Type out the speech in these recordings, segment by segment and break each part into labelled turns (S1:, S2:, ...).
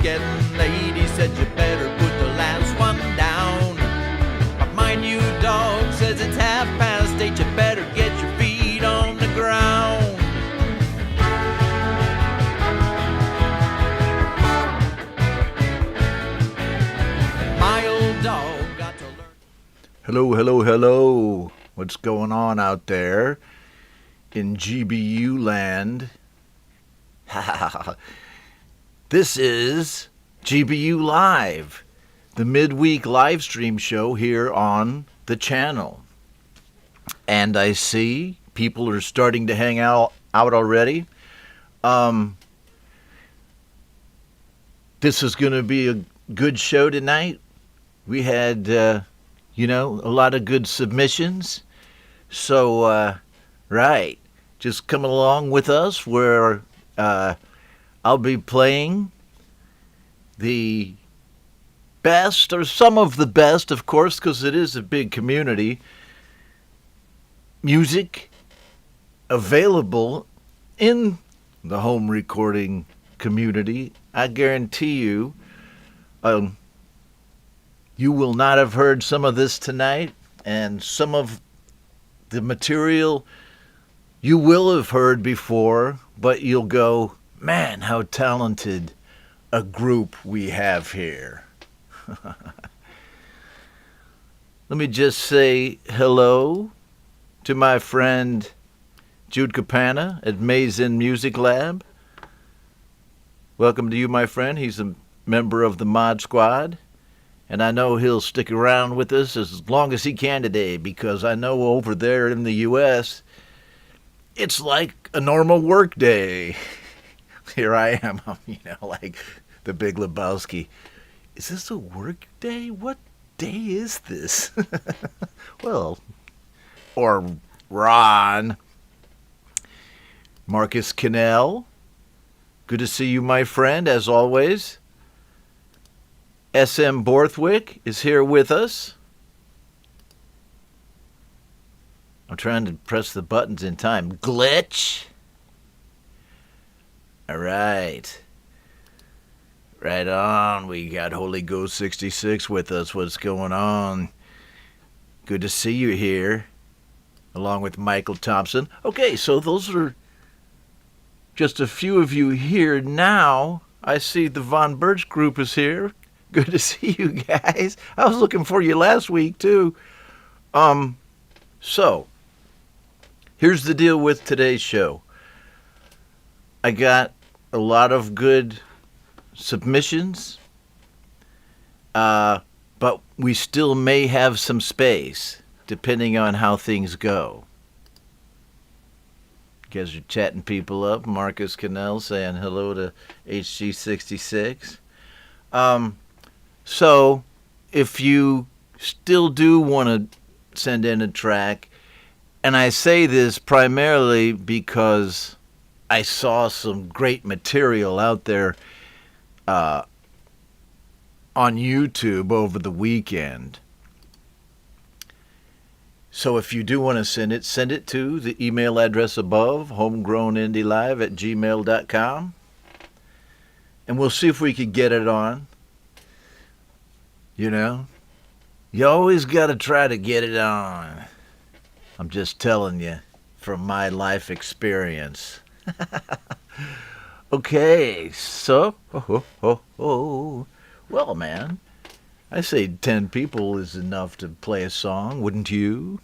S1: getting late. He said you better put the last one down. But mind you, dog, says it's 8:30. You better get your feet on the ground. My old dog got to learn.
S2: Hello, hello, hello. What's going on out there in GBU land? This is GBU Live, the midweek live stream show here on the channel. And I see people are starting to hang out already. This is going to be a good show tonight. We had, a lot of good submissions. So, right, just come along with us where I'll be playing the best, or some of the best, of course, because it is a big community, music available in the home recording community. I guarantee you, you will not have heard some of this tonight, and some of the material you will have heard before, but you'll go, man, how talented a group we have here. Let me just say hello to my friend Jude Capana at Mazen Music Lab. Welcome to you, my friend. He's a member of the Mod Squad. And I know he'll stick around with us as long as he can today, because I know over there in the U.S., it's like a normal work day. Here I am, like the Big Lebowski. Is this a work day? What day is this? Well, or Ron. Marcus Cannell. Good to see you, my friend, as always. SM Borthwick is here with us. I'm trying to press the buttons in time. Glitch. All right. Right on. We got Holy Ghost 66 with us. What's going on? Good to see you here, along with Michael Thompson. Okay, so those are just a few of you here now. I see the Von Birch group is here. Good to see you guys. I was looking for you last week, too. So, here's the deal with today's show. I got a lot of good submissions, but we still may have some space, depending on how things go. You guys are chatting people up. Marcus Cannell saying hello to HG66. So, if you still do want to send in a track, and I say this primarily because I saw some great material out there on YouTube over the weekend. So if you do want to send it to the email address above, homegrownindie@gmail.com, and we'll see if we can get it on. You always got to try to get it on. I'm just telling you from my life experience. Okay, so, well, man, I say 10 people is enough to play a song, wouldn't you?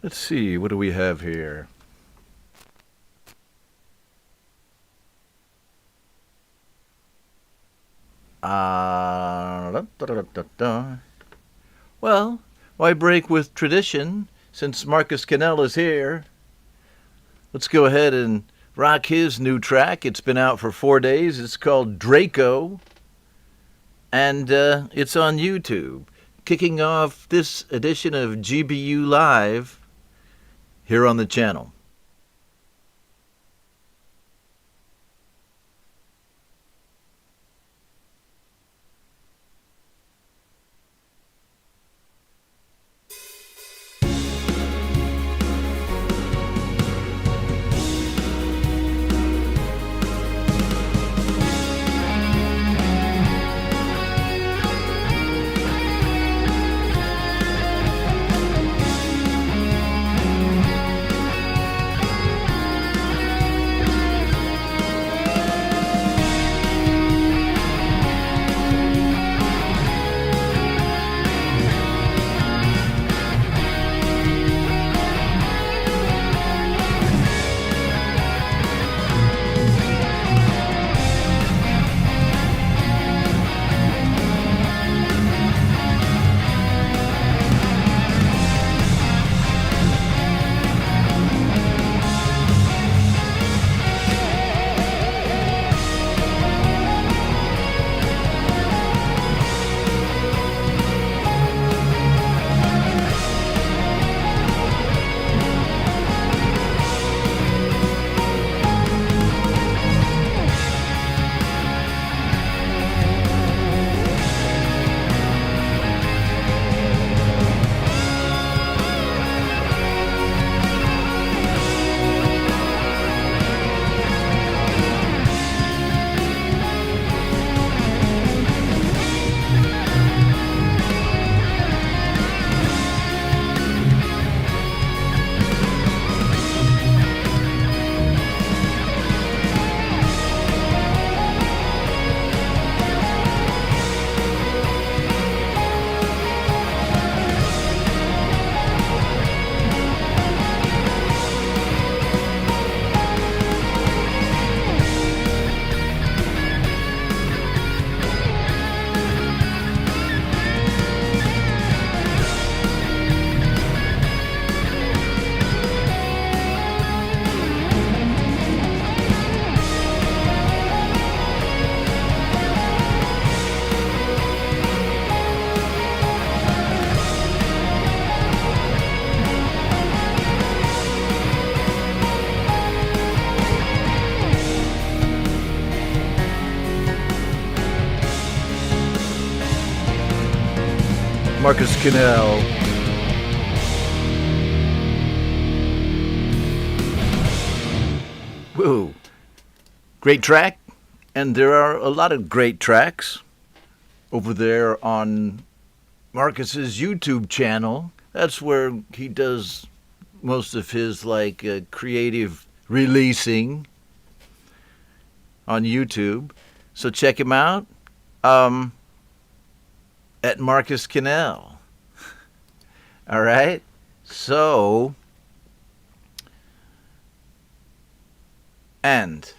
S2: Let's see, what do we have here? Well, why break with tradition, since Marcus Cannell is here? Let's go ahead and rock his new track. It's been out for 4 days. It's called Draco, and it's on YouTube. Kicking off this edition of GBU Live here on the channel. Marcus Cannell. Woo. Great track. And there are a lot of great tracks over there on Marcus's YouTube channel. That's where he does most of his creative releasing on YouTube. So check him out at Marcus Cannell. All right? So, and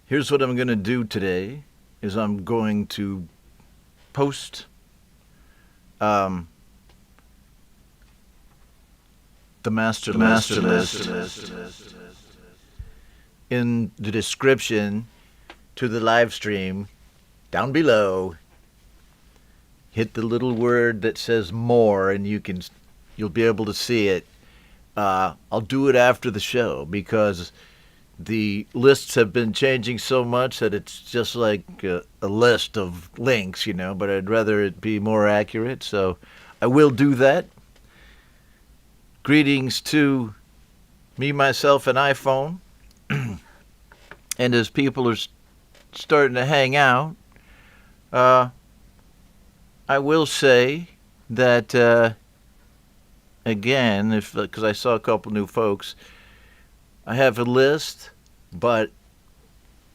S2: here's what I'm going to do today is I'm going to post the master list in the description to the live stream down below. Hit the little word that says more and you'll be able to see it. I'll do it after the show because the lists have been changing so much that it's just like a list of links, but I'd rather it be more accurate, so I will do that. Greetings to me, myself, and iPhone. And as people are starting to hang out, I will say that, again, because I saw a couple new folks, I have a list, but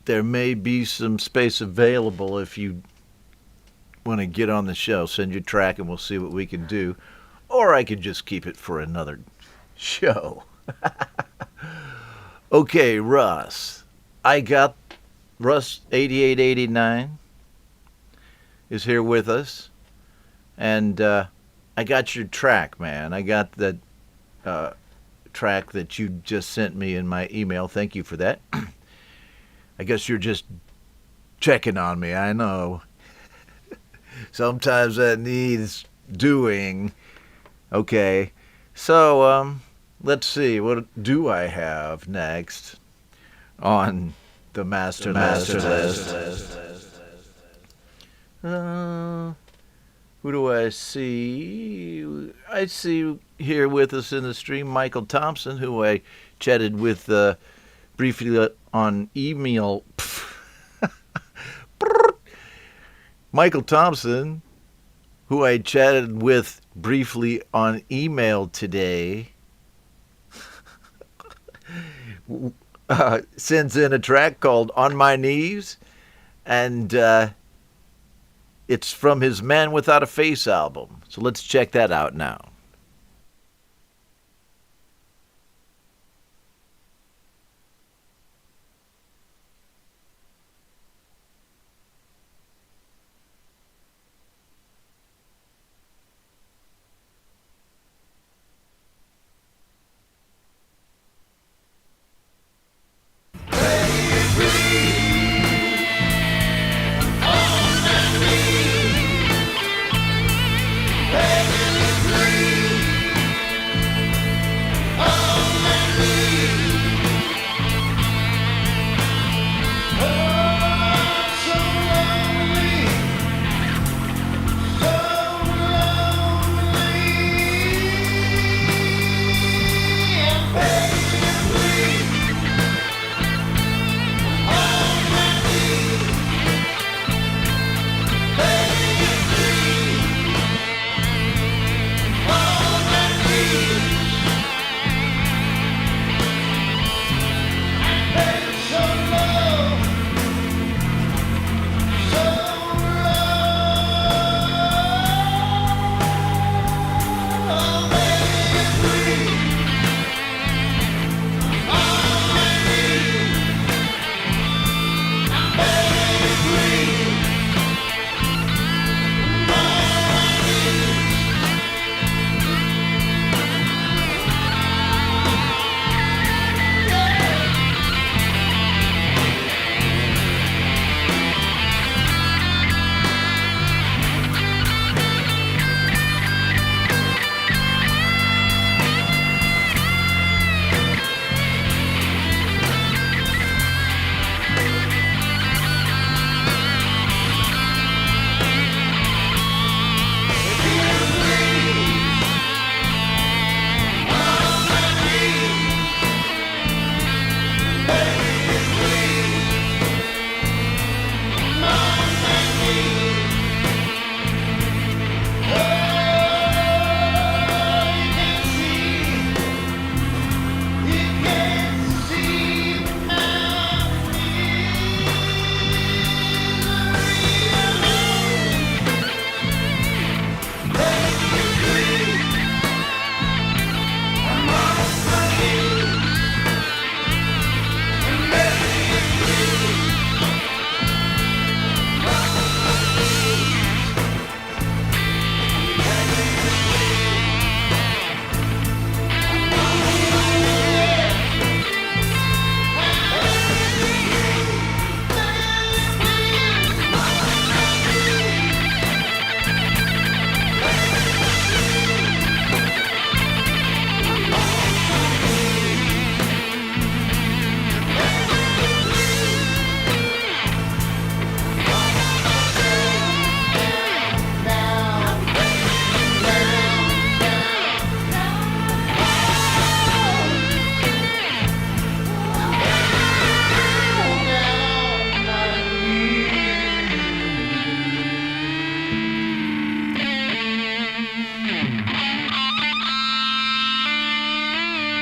S2: there may be some space available if you want to get on the show. Send your track and we'll see what we can do. Or I could just keep it for another show. Okay, Russ. I got Russ 8889 is here with us. And I got your track, man. I got that track that you just sent me in my email. Thank you for that. I guess you're just checking on me. I know. Sometimes that needs doing. Okay. So, let's see. What do I have next on the master list? Who do I see? I see here with us in the stream Michael Thompson, who I chatted with briefly on email. Michael Thompson, who I chatted with briefly on email today, sends in a track called On My Knees, and it's from his Man Without a Face album. So let's check that out now.
S3: Break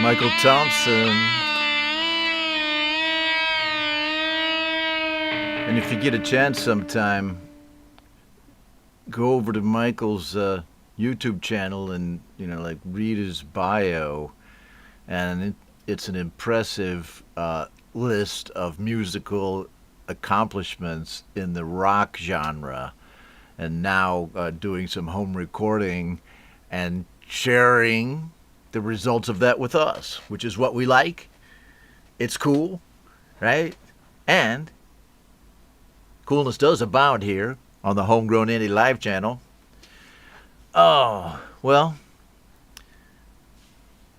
S2: Michael Thompson. And if you get a chance sometime, go over to Michael's YouTube channel and, like read his bio. And it's an impressive list of musical accomplishments in the rock genre. And now doing some home recording and sharing the results of that with us, which is what we like. It's cool, right? And coolness does abound here on the Homegrown Indie Live channel. Oh, well,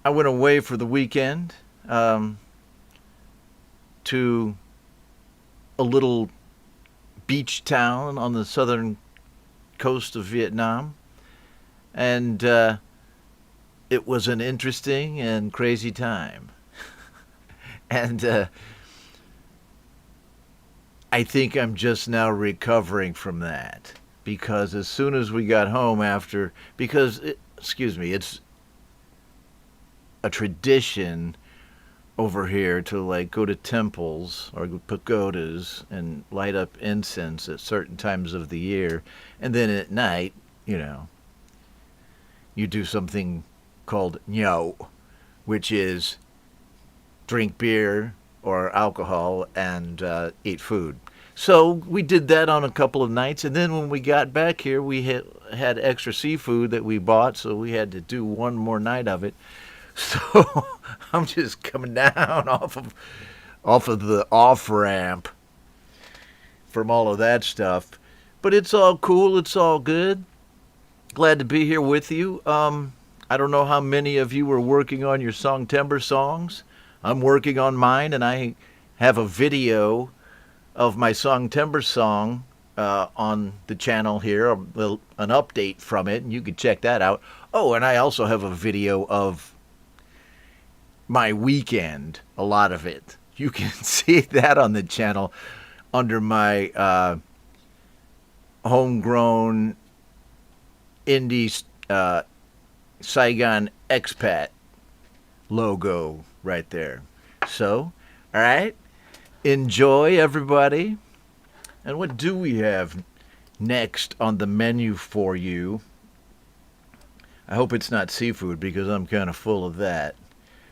S2: I went away for the weekend to a little beach town on the southern coast of Vietnam, and it was an interesting and crazy time. And I think I'm just now recovering from that, because as soon as we got home it's a tradition over here to like go to temples or pagodas and light up incense at certain times of the year, and then at night, you do something called nhậu, which is drink beer or alcohol and eat food. So we did that on a couple of nights, and then when we got back here, we had extra seafood that we bought, so we had to do one more night of it. So I'm just coming down off of the off-ramp from all of that stuff. But it's all cool, it's all good. Glad to be here with you. I don't know how many of you are working on your Songtember songs. I'm working on mine, and I have a video of my Songtember song on the channel here, an update from it, and you can check that out. Oh, and I also have a video of my weekend, a lot of it. You can see that on the channel under my homegrown indie Saigon expat logo right there. So, all right, enjoy, everybody. And what do we have next on the menu for you? I hope it's not seafood, because I'm kind of full of that.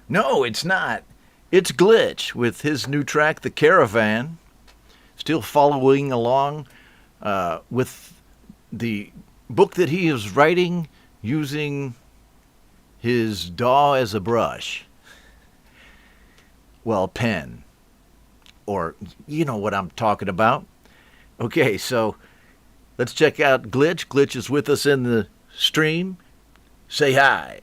S2: No, it's not. It's Glitch with his new track, The Caravan. Still following along with the book that he is writing using his DAW as a brush. Well, pen. Or, you know what I'm talking about. Okay, so let's check out Glitch. Glitch is with us in the stream. Say hi.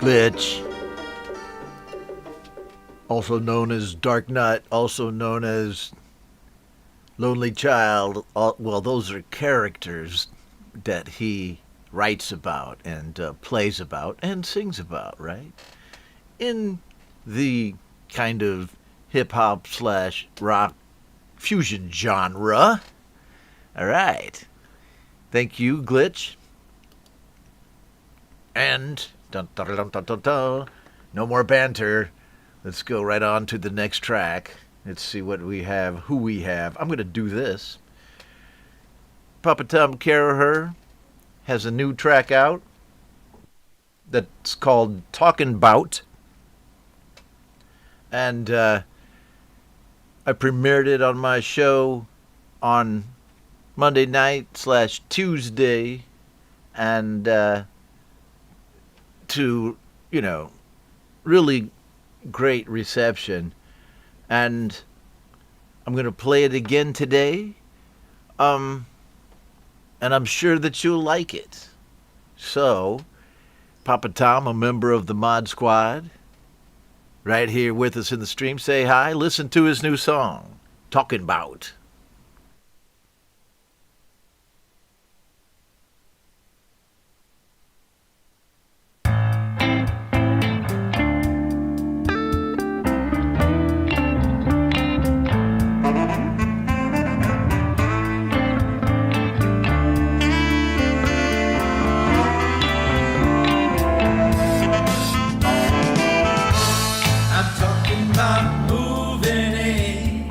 S2: Glitch, also known as Dark Knight, also known as Lonely Child. Well, those are characters that he writes about and plays about and sings about, right? In the kind of hip-hop / rock fusion genre. All right. Thank you, Glitch. And dun, dun, dun, dun, dun, dun. No more banter. Let's go right on to the next track. Let's see what we have, who we have. I'm going to do this. Papa Tom Caraher has a new track out that's called Talkin' 'Bout. And I premiered it on my show on Monday night / Tuesday. And to, really great reception. And I'm going to play it again today. And I'm sure that you'll like it. So, Papa Tom, a member of the Mod Squad, right here with us in the stream, say hi. Listen to his new song, Talkin' 'Bout.
S1: I'm talking about moving in.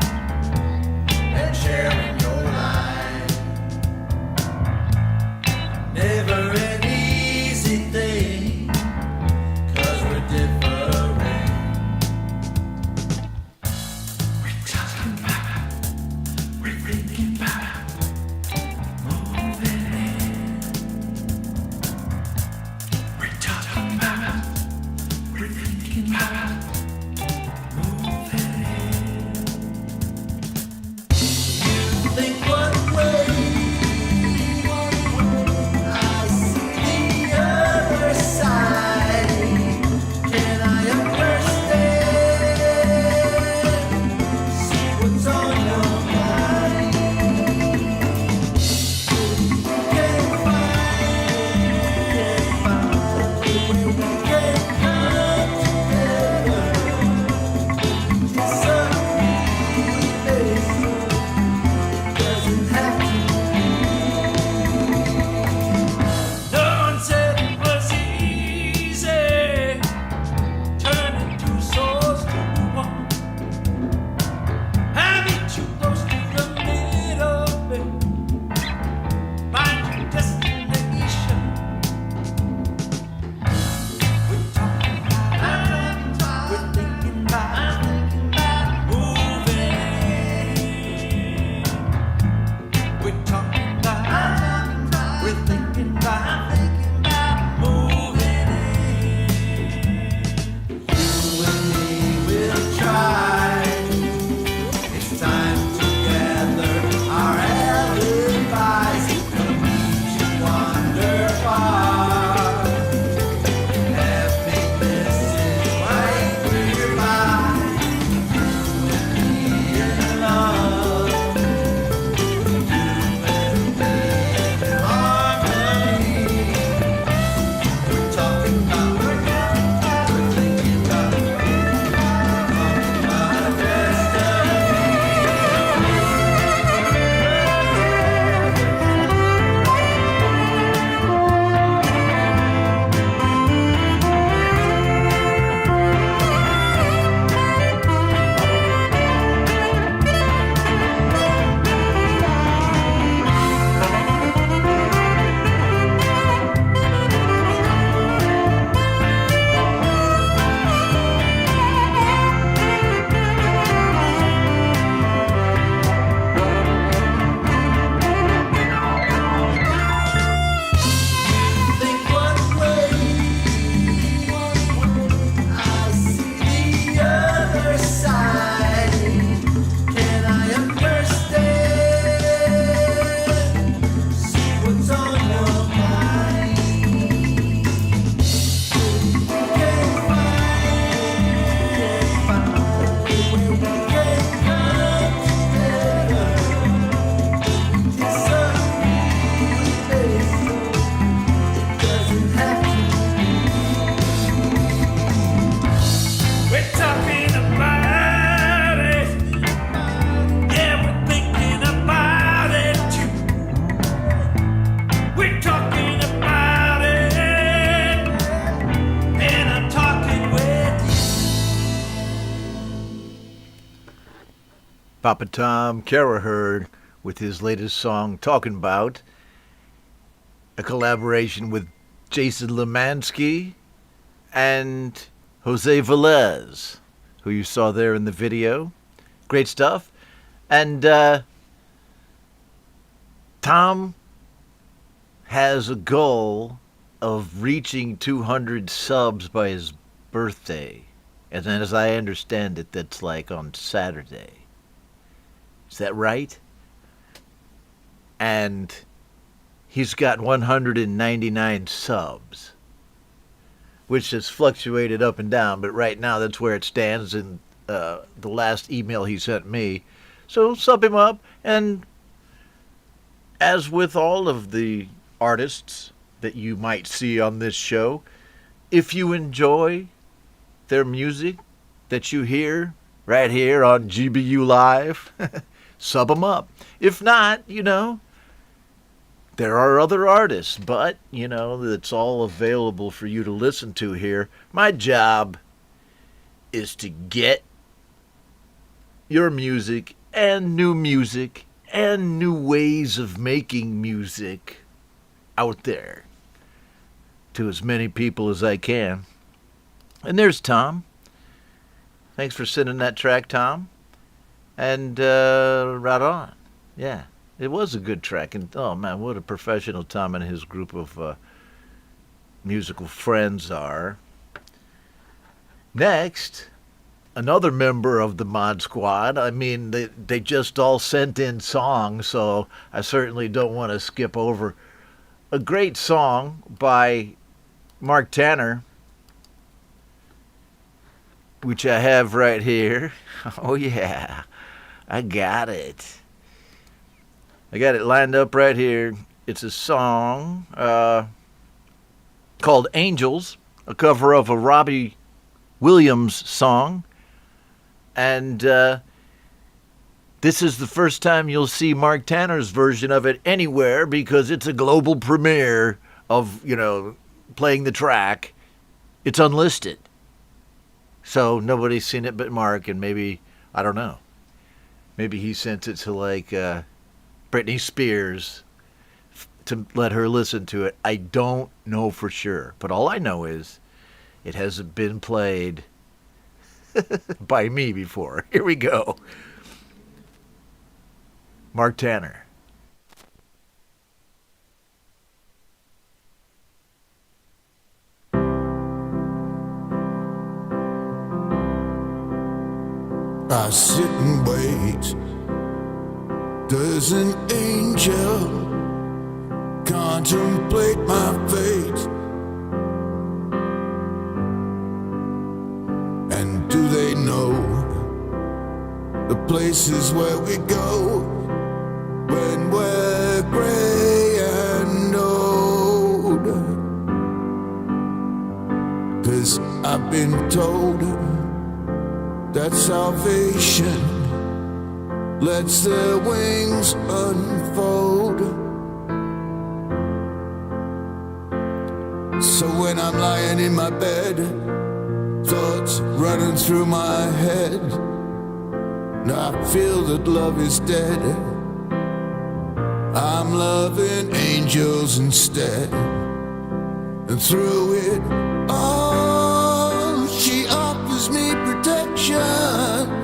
S2: Papa Tom Caraherd with his latest song, Talking About, a collaboration with Jason Lemansky and Jose Velez, who you saw there in the video. Great stuff. And Tom has a goal of reaching 200 subs by his birthday. And then, as I understand it, that's like on Saturday. Is that right? And he's got 199 subs, which has fluctuated up and down, but right now that's where it stands in the last email he sent me. So sub him up, and as with all of the artists that you might see on this show, if you enjoy their music that you hear right here on GBU Live, sub them up. If not, there are other artists, but, it's all available for you to listen to here. My job is to get your music and new ways of making music out there to as many people as I can. And there's Tom. Thanks for sending that track, Tom. And right on. Yeah, it was a good track. And oh man, what a professional Tom and his group of musical friends are. Next, another member of the Mod Squad. I mean, they just all sent in songs, so I certainly don't want to skip over a great song by Mark Tanner, which I have right here. Oh yeah, I got it. I got it lined up right here. It's a song called Angels, a cover of a Robbie Williams song. And this is the first time you'll see Mark Tanner's version of it anywhere, because it's a global premiere of, playing the track. It's unlisted. So nobody's seen it but Mark, and maybe, I don't know, maybe he sent it to like Britney Spears to let her listen to it. I don't know for sure, but all I know is it hasn't been played by me before. Here we go. Mark Tanner.
S3: I sit and wait. Does an angel contemplate my fate? And do they know the places where we go when we're gray and old? 'Cause I've been told that salvation lets their wings unfold. So when I'm lying in my bed, thoughts running through my head, and I feel that love is dead, I'm loving angels instead. And through it all, she offers me protection,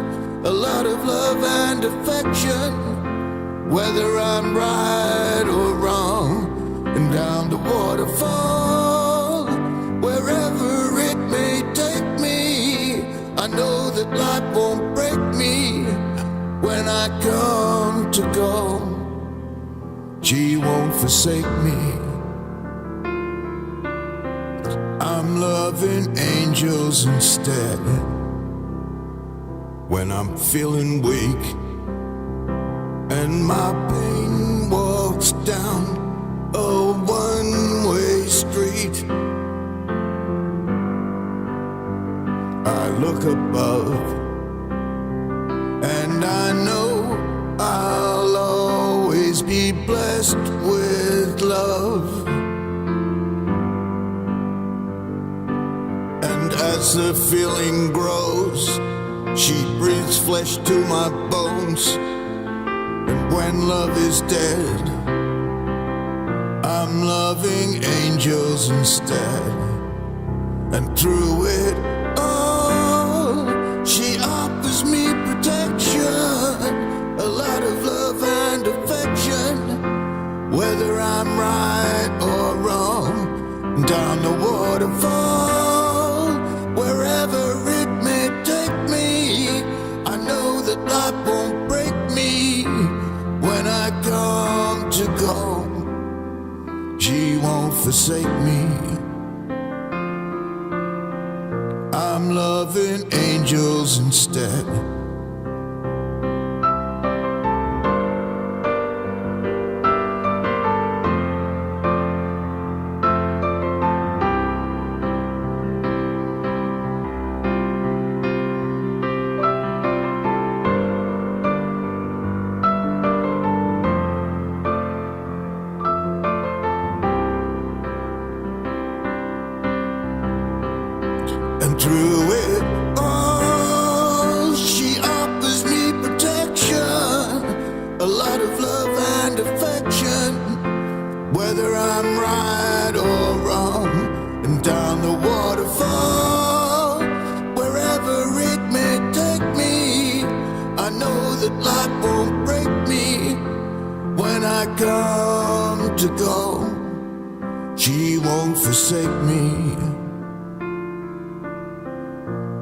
S3: a lot of love and affection, whether I'm right or wrong, and down the waterfall, wherever it may take me, I know that life won't break me when I come to go. She won't forsake me. I'm loving angels instead. When I'm feeling weak and my pain walks down a one-way street, I look above and I know I'll always be blessed with love. And as the feeling grows, She breathes flesh to my bones. And when love is dead, I'm loving angels instead. And through it all, she offers me protection, a lot of love and affection. Whether I'm right or wrong, down the waterfall, wherever it may take me, I know that life won't break me when I come to go. She won't forsake me. I'm loving angels instead. And through it all, she offers me protection, a lot of love and affection. Whether I'm right or wrong, and down the waterfall, wherever it may take me, I know that life won't break me when I come to go. She won't forsake me.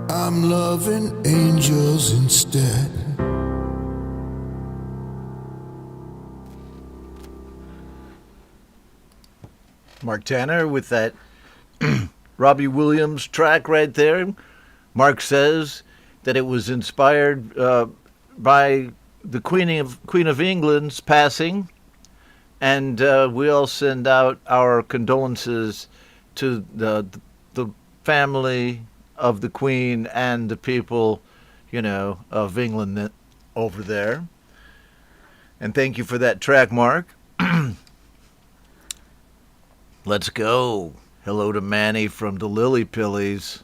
S3: I'm loving angels instead.
S2: Mark Tanner with that Robbie Williams track right there. Mark says that it was inspired by the Queen of England's passing, and we all send out our condolences to the family of the Queen and the people, of England over there. And thank you for that track, Mark. Let's go. Hello to Manny from the Lily Pillies.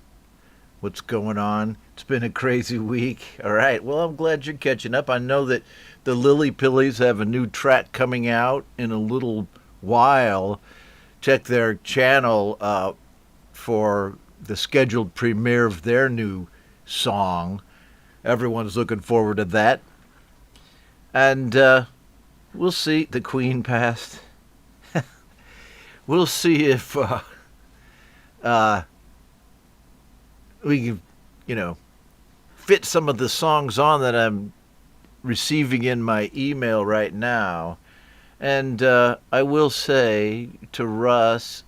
S2: What's going on? It's been a crazy week. All right. Well, I'm glad you're catching up. I know that the Lily Pillies have a new track coming out in a little while. Check their channel for the scheduled premiere of their new song. Everyone's looking forward to that. And we'll see. The Queen passed. We'll see if we can, fit some of the songs on that I'm receiving in my email right now. And I will say to Russ,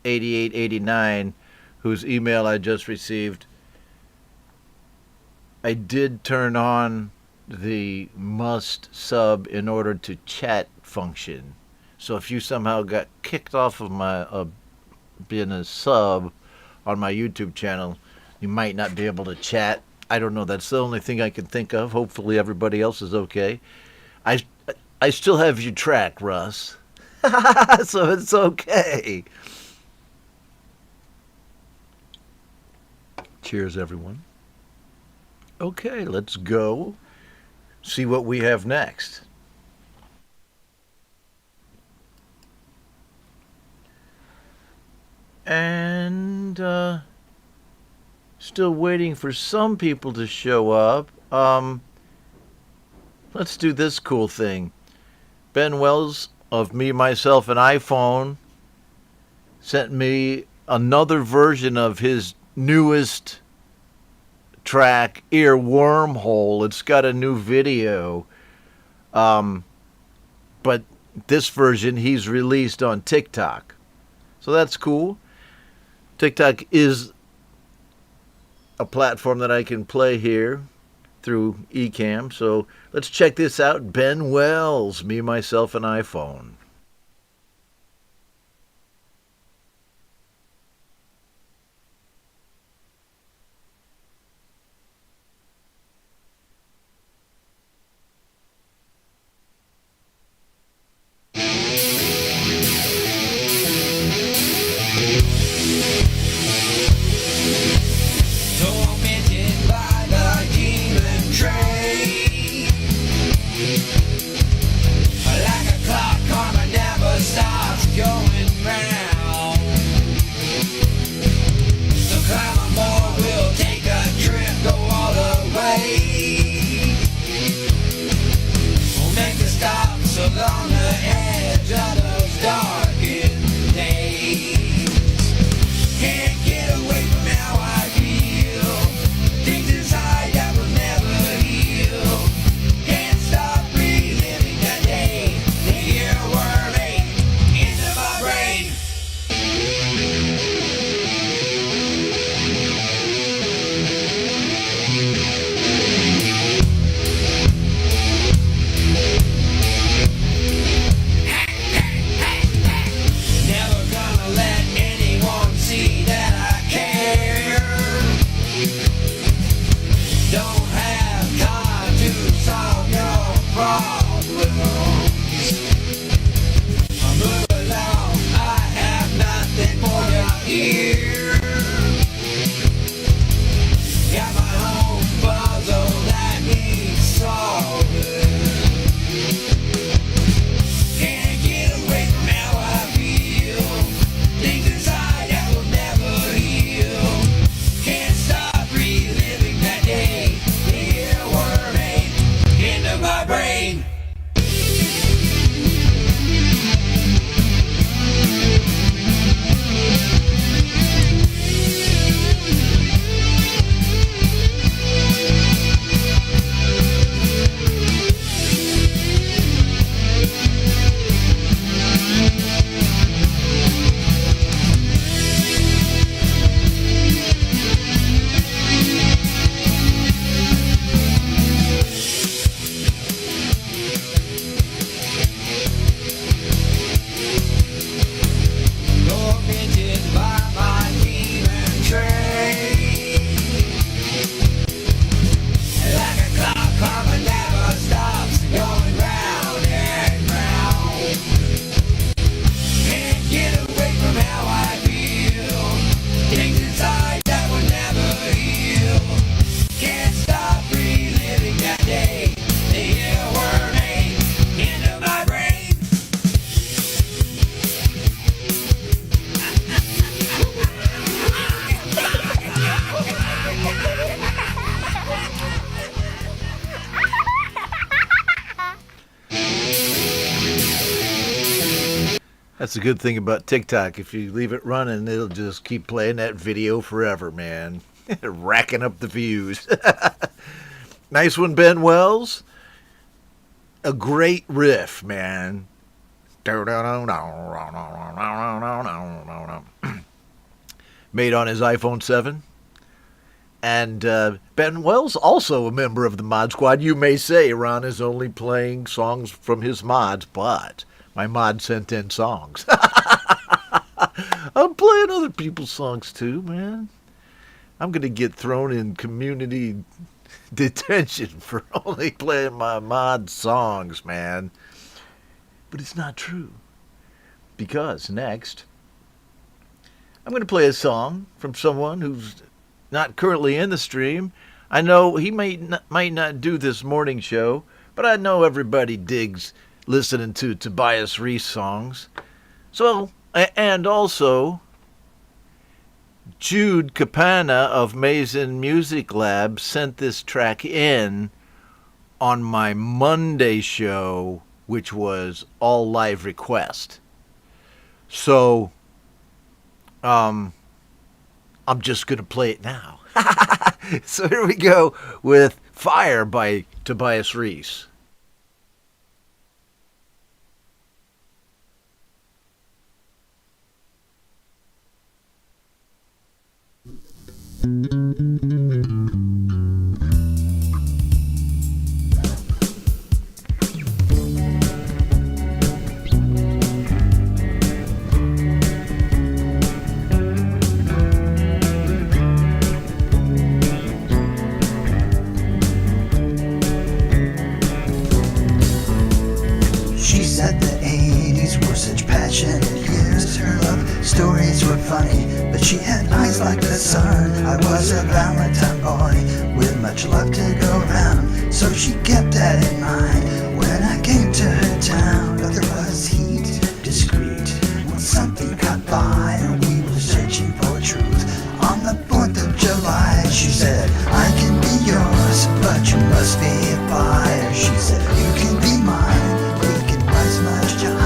S2: 8889, whose email I just received, I did turn on the must sub in order to chat function. So if you somehow got kicked off of my being a sub on my YouTube channel, you might not be able to chat. I don't know. That's the only thing I can think of. Hopefully everybody else is okay. I still have you tracked, Russ. So it's okay. Cheers, everyone. Okay, let's go see what we have next. And still waiting for some people to show up. Let's do this cool thing. Ben Wells of Me, Myself, and iPhone sent me another version of his newest track, Ear Wormhole. It's got a new video. But this version he's released on TikTok. So that's cool. TikTok is a platform that I can play here through Ecamm. So let's check this out. Ben Wells, Me, Myself, and iPhone.
S4: Tormented by the
S1: edge of those darkened days. Can't get away from how I feel. Things inside that will never heal. Can't stop reliving that day. The earworm ate into my brain. Never gonna let anyone see that I care. Don't have time to solve your problems. Move along, I have nothing for you here. Got my own puzzle that needs solving. Can't get away from how I feel. Things inside that will never heal. Can't stop reliving that day. The earworm ate into my brain. Tormented by my demon train. Like a clock, karma never stops going round and round. Can't get away from how I feel. Things inside that will never heal. Can't stop reliving that day. The earworm ate into my brain.
S2: That's the good thing about TikTok. If you leave it running, it'll just keep playing that video forever, man. Racking up the views. Nice one, Ben Wells. A great riff, man. Made on his iPhone 7. And Ben Wells, also a member of the Mod Squad. You may say Ron is only playing songs from his mods, but my mod sent in songs. I'm playing other people's songs too, man. I'm going to get thrown in community detention for only playing my mod songs, man. But it's not true. Because next, I'm going to play a song from someone who's not currently in the stream. I know he might not do this morning show, but I know everybody digs listening to Tobias Reese songs. So, and also Jude Capana of Mason Music Lab sent this track in on my Monday show, which was all live request. So, I'm just going to play it now. So here we go with Fire by Tobias Reese.
S4: She said the 80s were such passionate years. Her love stories were funny, but she had eyes like the sun. I was a Valentine boy with much love to go around, so she kept that in mind when I came to her town. But there was heat, discreet, when something caught fire. We were searching for truth on the 4th of July. She said, I can be yours, but you must be a fire. She said, you can be mine, we can rise much higher.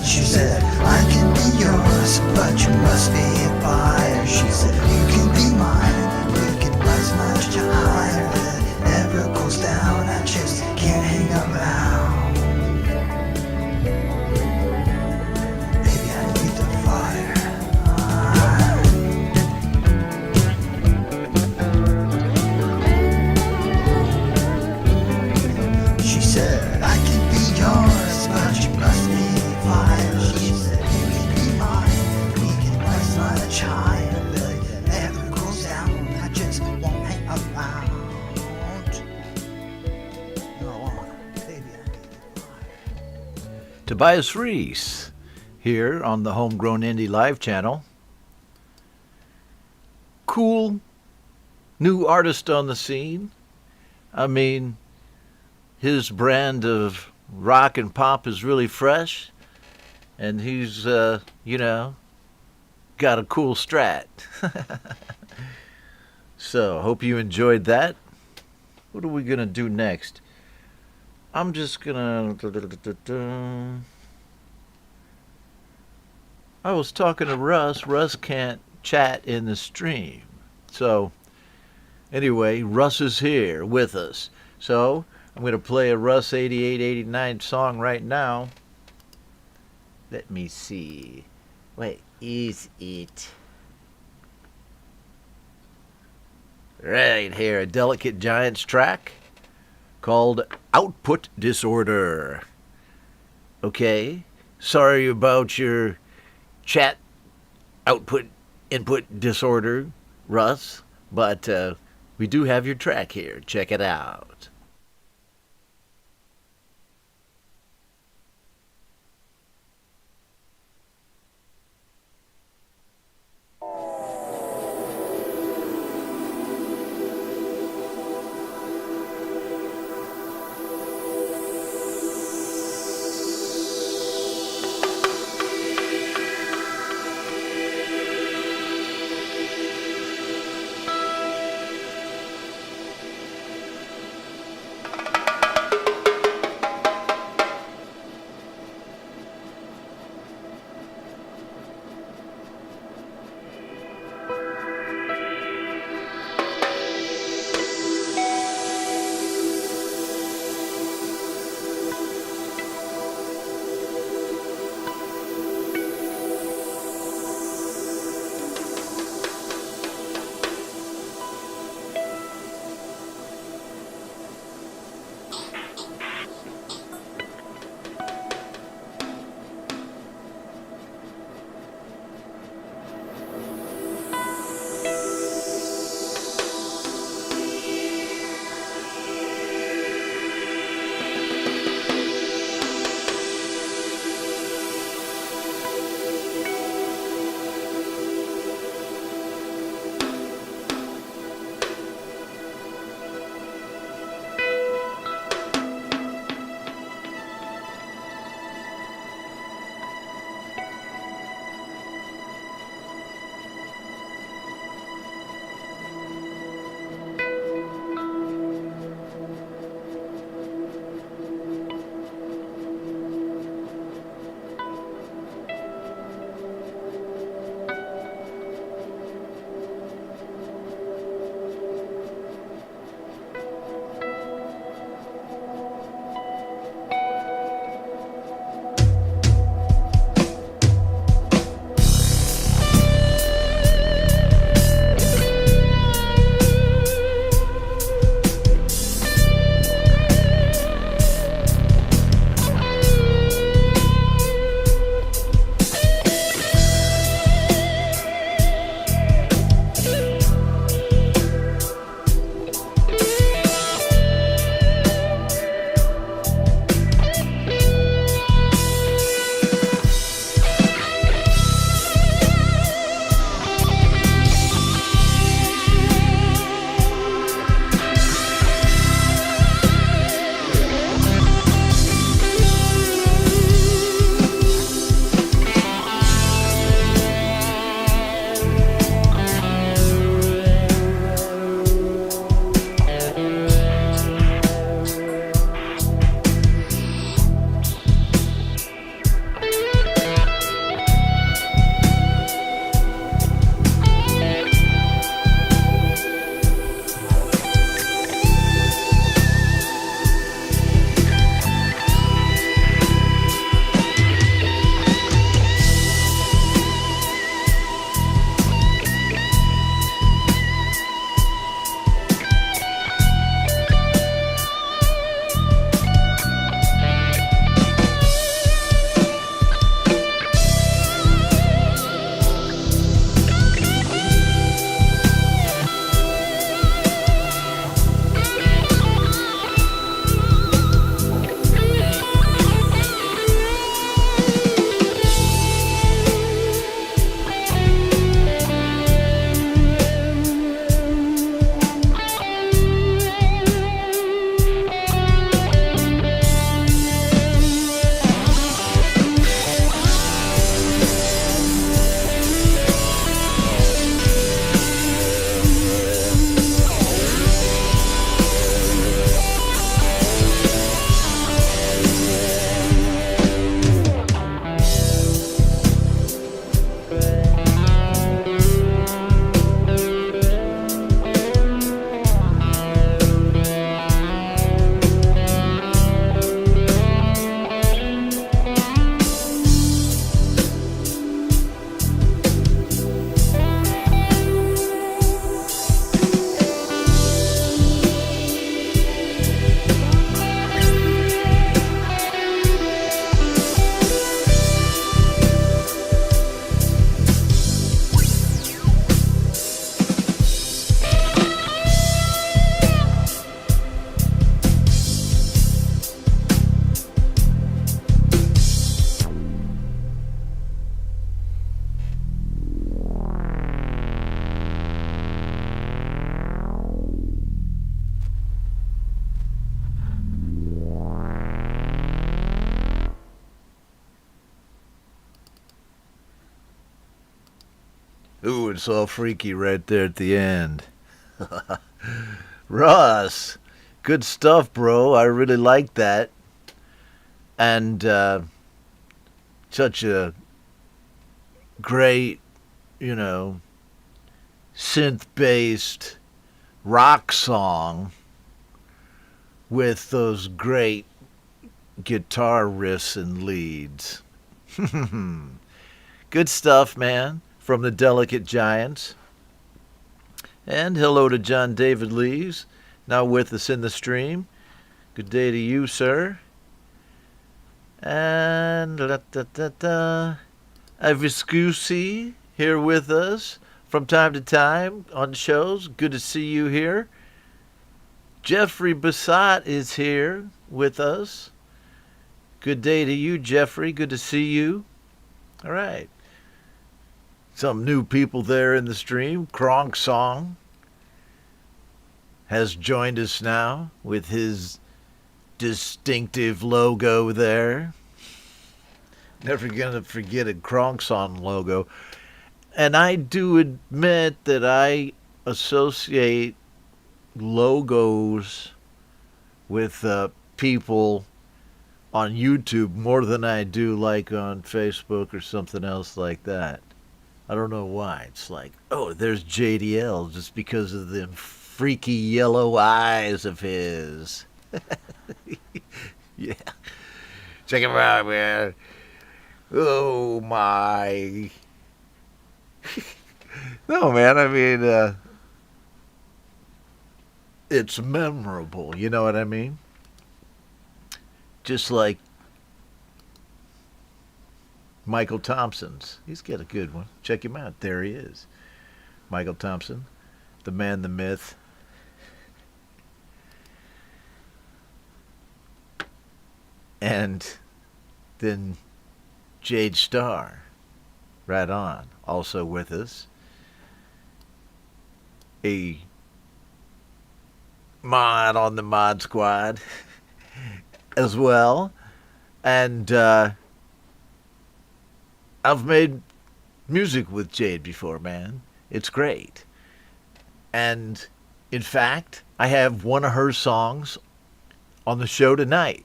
S4: She said, I can be yours, but you must be a buyer. She said, you can be mine, we can rise much higher. If it ever goes down, I just can't hang around. Baby, I need the fire. She said, I can be yours, but you must be fire. She said, you can be mine, we can rise much higher. But if it ever goes down, I just won't hang around. No, I won't. Baby, I need the fire.
S2: Tobias Reese here on the Homegrown Indie Live channel. Cool new artist on the scene. I mean, his brand of rock and pop is really fresh, and he's, got a cool strat. So, hope you enjoyed that. What are we going to do next? I'm just going to... I was talking to Russ. Russ can't chat in the stream. So, anyway, Russ is here with us. So, I'm going to play a Russ 88-89 song right now. Let me see. What is it? Right here, a Delicate Giants track called Output Disorder. Okay, sorry about your chat input disorder, Russ, but we do have your track here. Check it out. Ooh, it's all freaky right there at the end. Ross, good stuff, bro. I really like that. And such a great, synth-based rock song with those great guitar riffs and leads. Good stuff, man, from the Delicate Giants. And hello to John David Lees, now with us in the stream. Good day to you, sir. And Aviscusi here with us from time to time on shows. Good to see you here. Jeffrey Bassat is here with us. Good day to you, Jeffrey. Good to see you. All right. Some new people there in the stream. Kronk Song has joined us now with his distinctive logo there. Never gonna forget a Kronk Song logo. And I do admit that I associate logos with people on YouTube more than I do like on Facebook or something else like that. I don't know why. It's like, oh, there's JDL just because of the freaky yellow eyes of his. Yeah. Check him out, man. Oh, my. No, man, I mean, it's memorable, you know what I mean? Just like Michael Thompson's. He's got a good one. Check him out. There he is. Michael Thompson, the man, the myth. And then Jade Starr, right on, also with us. A mod on the Mod Squad as well. And I've made music with Jade before, man. It's great. And in fact, I have one of her songs on the show tonight.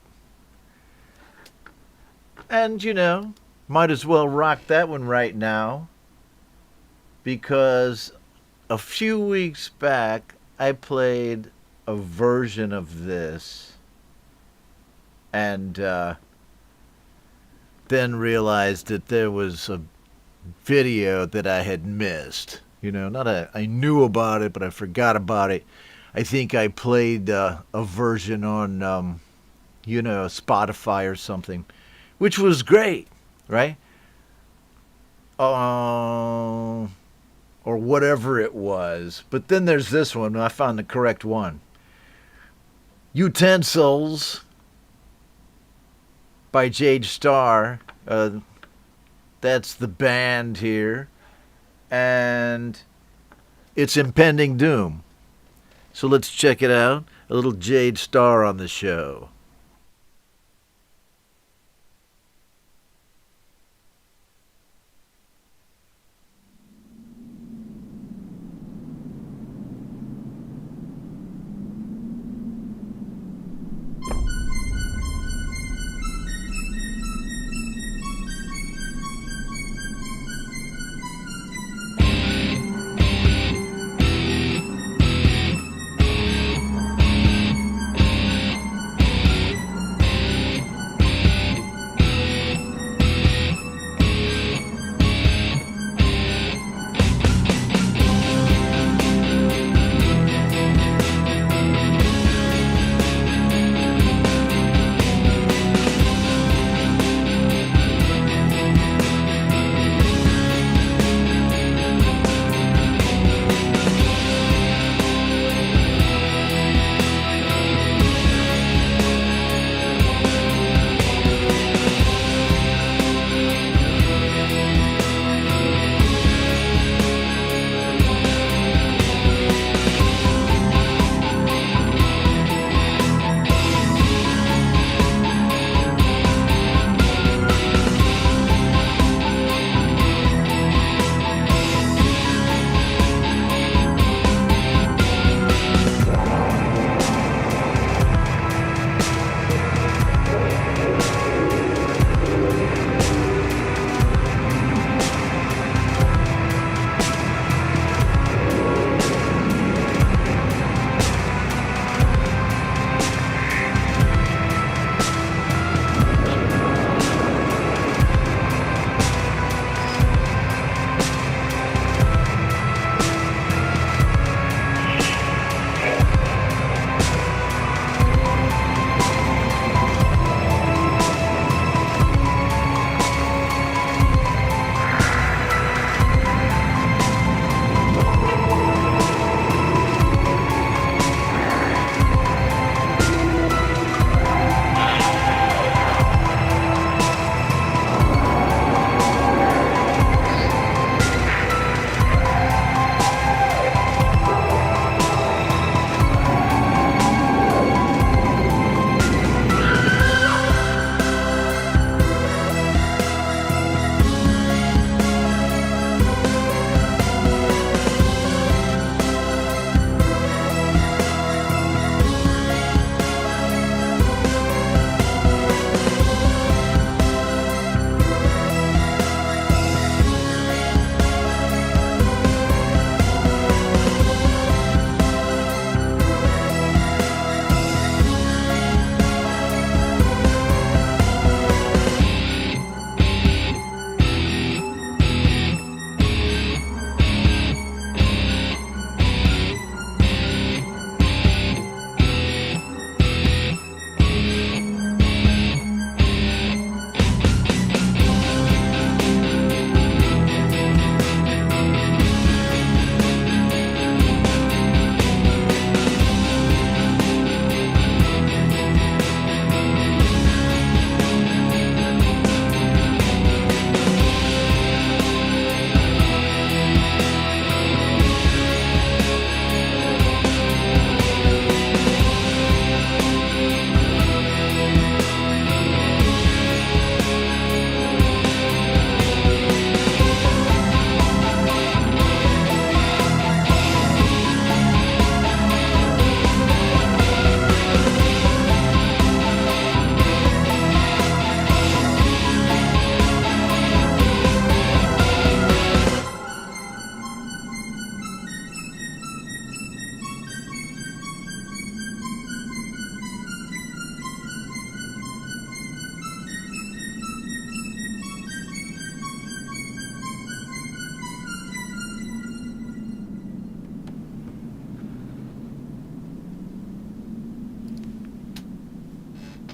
S2: And, might as well rock that one right now, because a few weeks back, I played a version of this and then realized that there was a video that I had missed. I knew about it, but I forgot about it. I think I played a version on, Spotify or something, which was great, right? Or whatever it was. But then there's this one. I found the correct one. Utensils by Jade Starr. That's the band here. And it's Impending Doom. So let's check it out. A little Jade Starr on the show.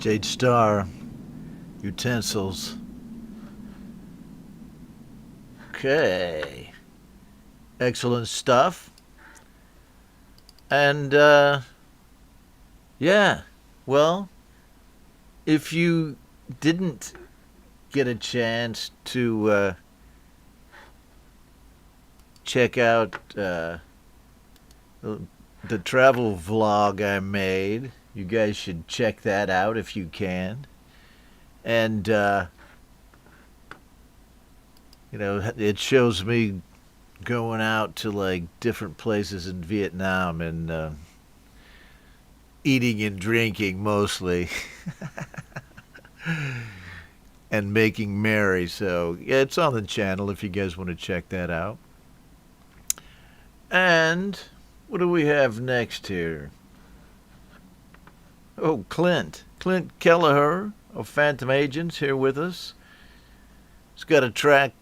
S2: Jade Star utensils. Okay. Excellent stuff. And, yeah. Well, if you didn't get a chance to check out the travel vlog I made, you guys should check that out if you can. And, it shows me going out to like different places in Vietnam and eating and drinking mostly. And making merry. So yeah, it's on the channel if you guys want to check that out. And what do we have next here? Oh, Clint Kelleher of Phantom Agents here with us. He's got a track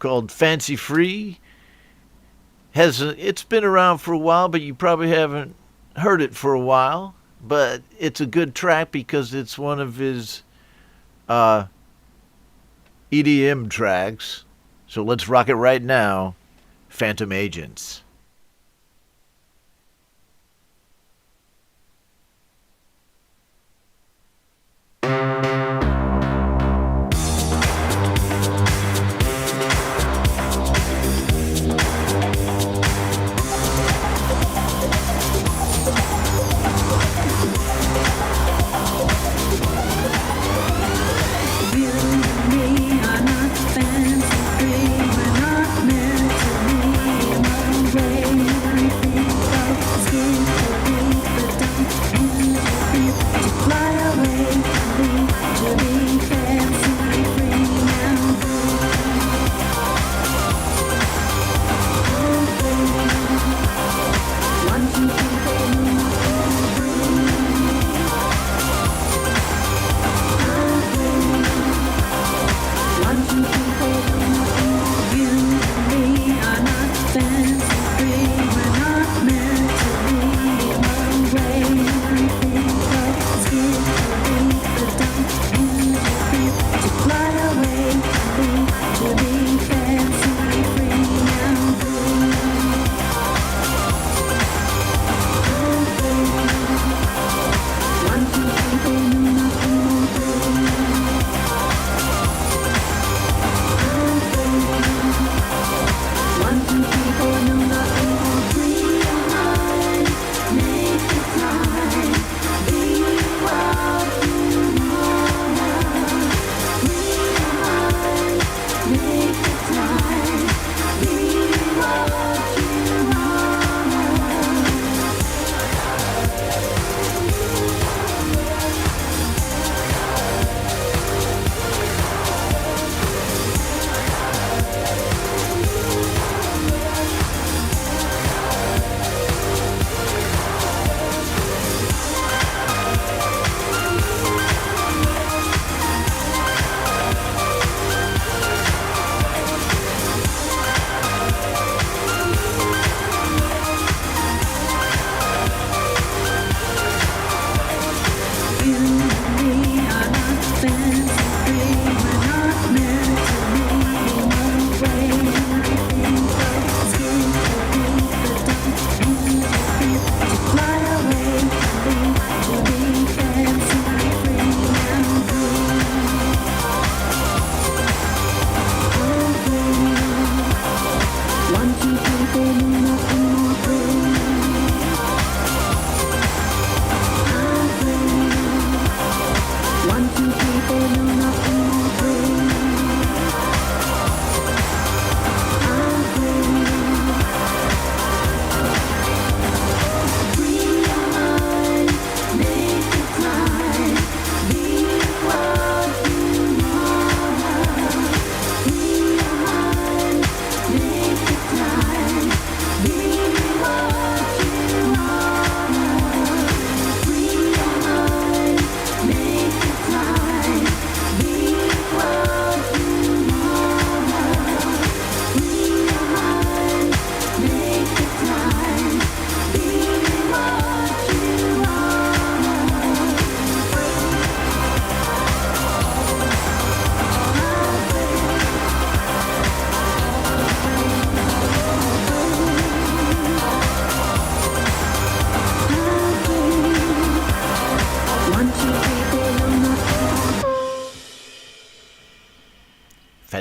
S2: called Fancy Free. It's been around for a while, but you probably haven't heard it for a while. But it's a good track because it's one of his EDM tracks. So let's rock it right now. Phantom Agents.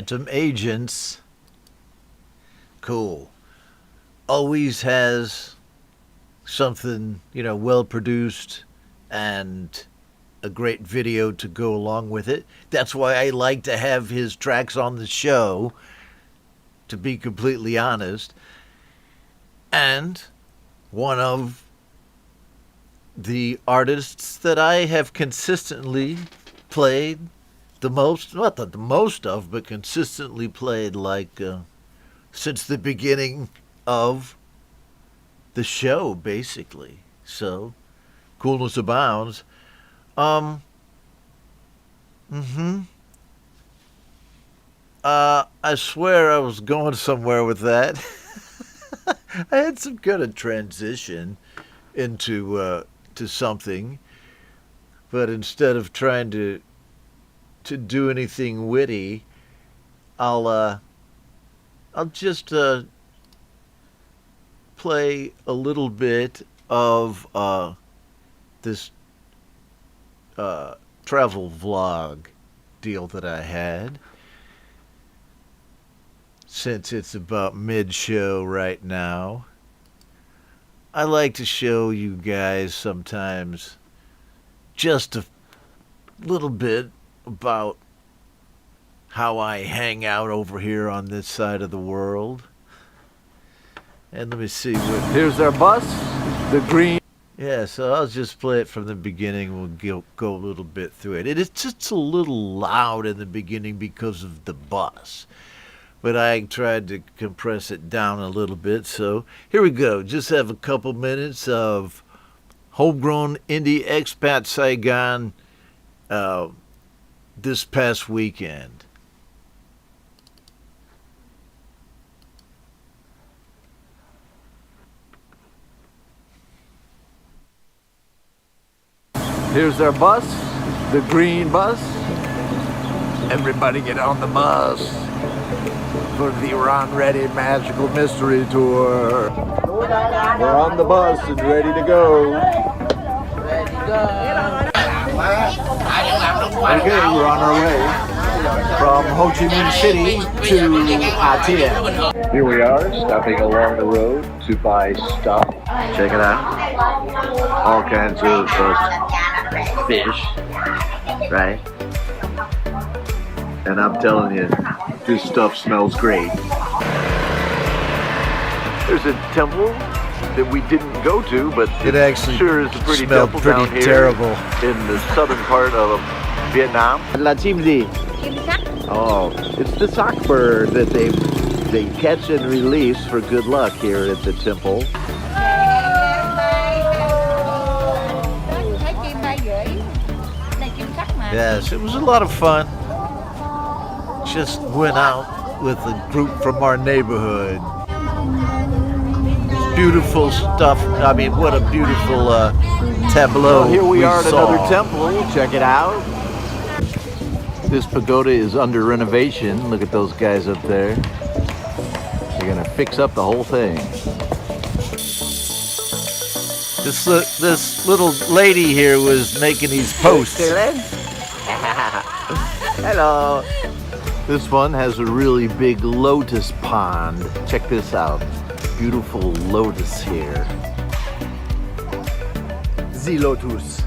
S2: Phantom Agents. Cool. Always has something, well produced and a great video to go along with it. That's why I like to have his tracks on the show, to be completely honest. And one of the artists that I have consistently played the most, not the most of, but consistently played since the beginning of the show, basically. So, coolness abounds. I swear I was going somewhere with that. I had some kind of transition into to something, but instead of trying to do anything witty, I'll just play a little bit of this travel vlog deal that I had, since it's about mid-show right now. I like to show you guys sometimes just a little bit about how I hang out over here on this side of the world. And let me see. Here's our bus, the green. Yeah, so I'll just play it from the beginning. We'll go a little bit through it. It's just a little loud in the beginning because of the bus, but I tried to compress it down a little bit. So here we go. Just have a couple minutes of homegrown indie expat Saigon this past weekend. Here's our bus, the green bus. Everybody get on the bus for the Ron Ready Magical Mystery Tour. We're on the bus and ready to go. Okay, we're on our way from Ho Chi Minh City to Hatien. Here we are, stopping along the road to buy stuff. Check it out. All kinds of fish, right? And I'm telling you, this stuff smells great. There's a temple that we didn't go to, but it actually sure is a pretty temple down here terrible in the southern part of Vietnam. La chim gì? Oh, it's the sock bird that they catch and release for good luck here at the temple. Yes, it was a lot of fun. Just went out with a group from our neighborhood. Beautiful stuff. I mean, what a beautiful tableau. Well, here we are at another temple. Check it out. This pagoda is under renovation. Look at those guys up there. They're gonna fix up the whole thing. This little lady here was making these posts. Hello. This one has a really big lotus pond. Check this out. Beautiful lotus here. The lotus.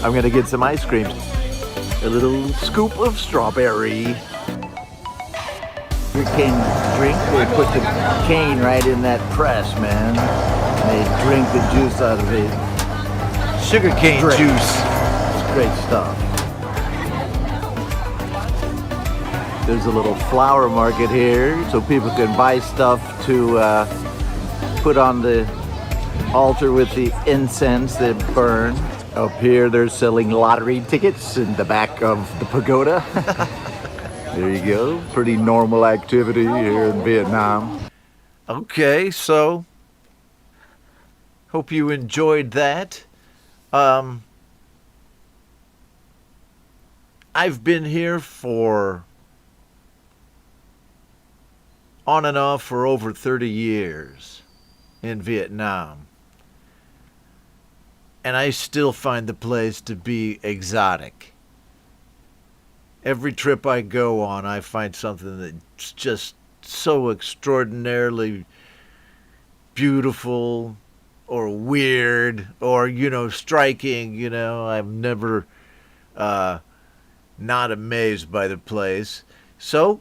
S2: I'm gonna get some ice cream. A little scoop of strawberry. Your cane drink, they put the cane right in that press, man. And they drink the juice out of it. Sugar cane juice. It's great stuff. There's a little flower market here, so people can buy stuff to put on the altar with the incense that burn. Up here, they're selling lottery tickets in the back of the pagoda. There you go. Pretty normal activity here in Vietnam. Okay, so hope you enjoyed that. I've been here for on and off for over 30 years in Vietnam. And I still find the place to be exotic. every trip I go on, I find something that's just so extraordinarily beautiful or weird or, striking. I'm never not amazed by the place. So,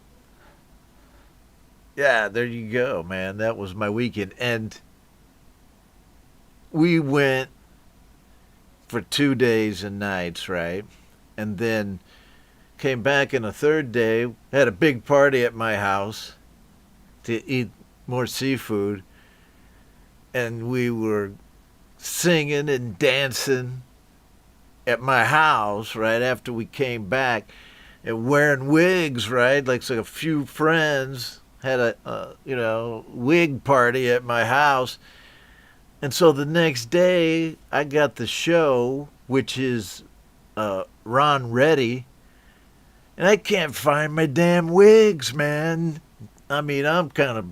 S2: yeah, there you go, man. That was my weekend. And we went for 2 days and nights, right? And then came back in a third day, had a big party at my house to eat more seafood. And we were singing and dancing at my house right after we came back and wearing wigs, right? Like so a few friends had a wig party at my house. And so the next day I got the show, which is Ron Reddy, and I can't find my damn wigs, man. I mean, I'm kind of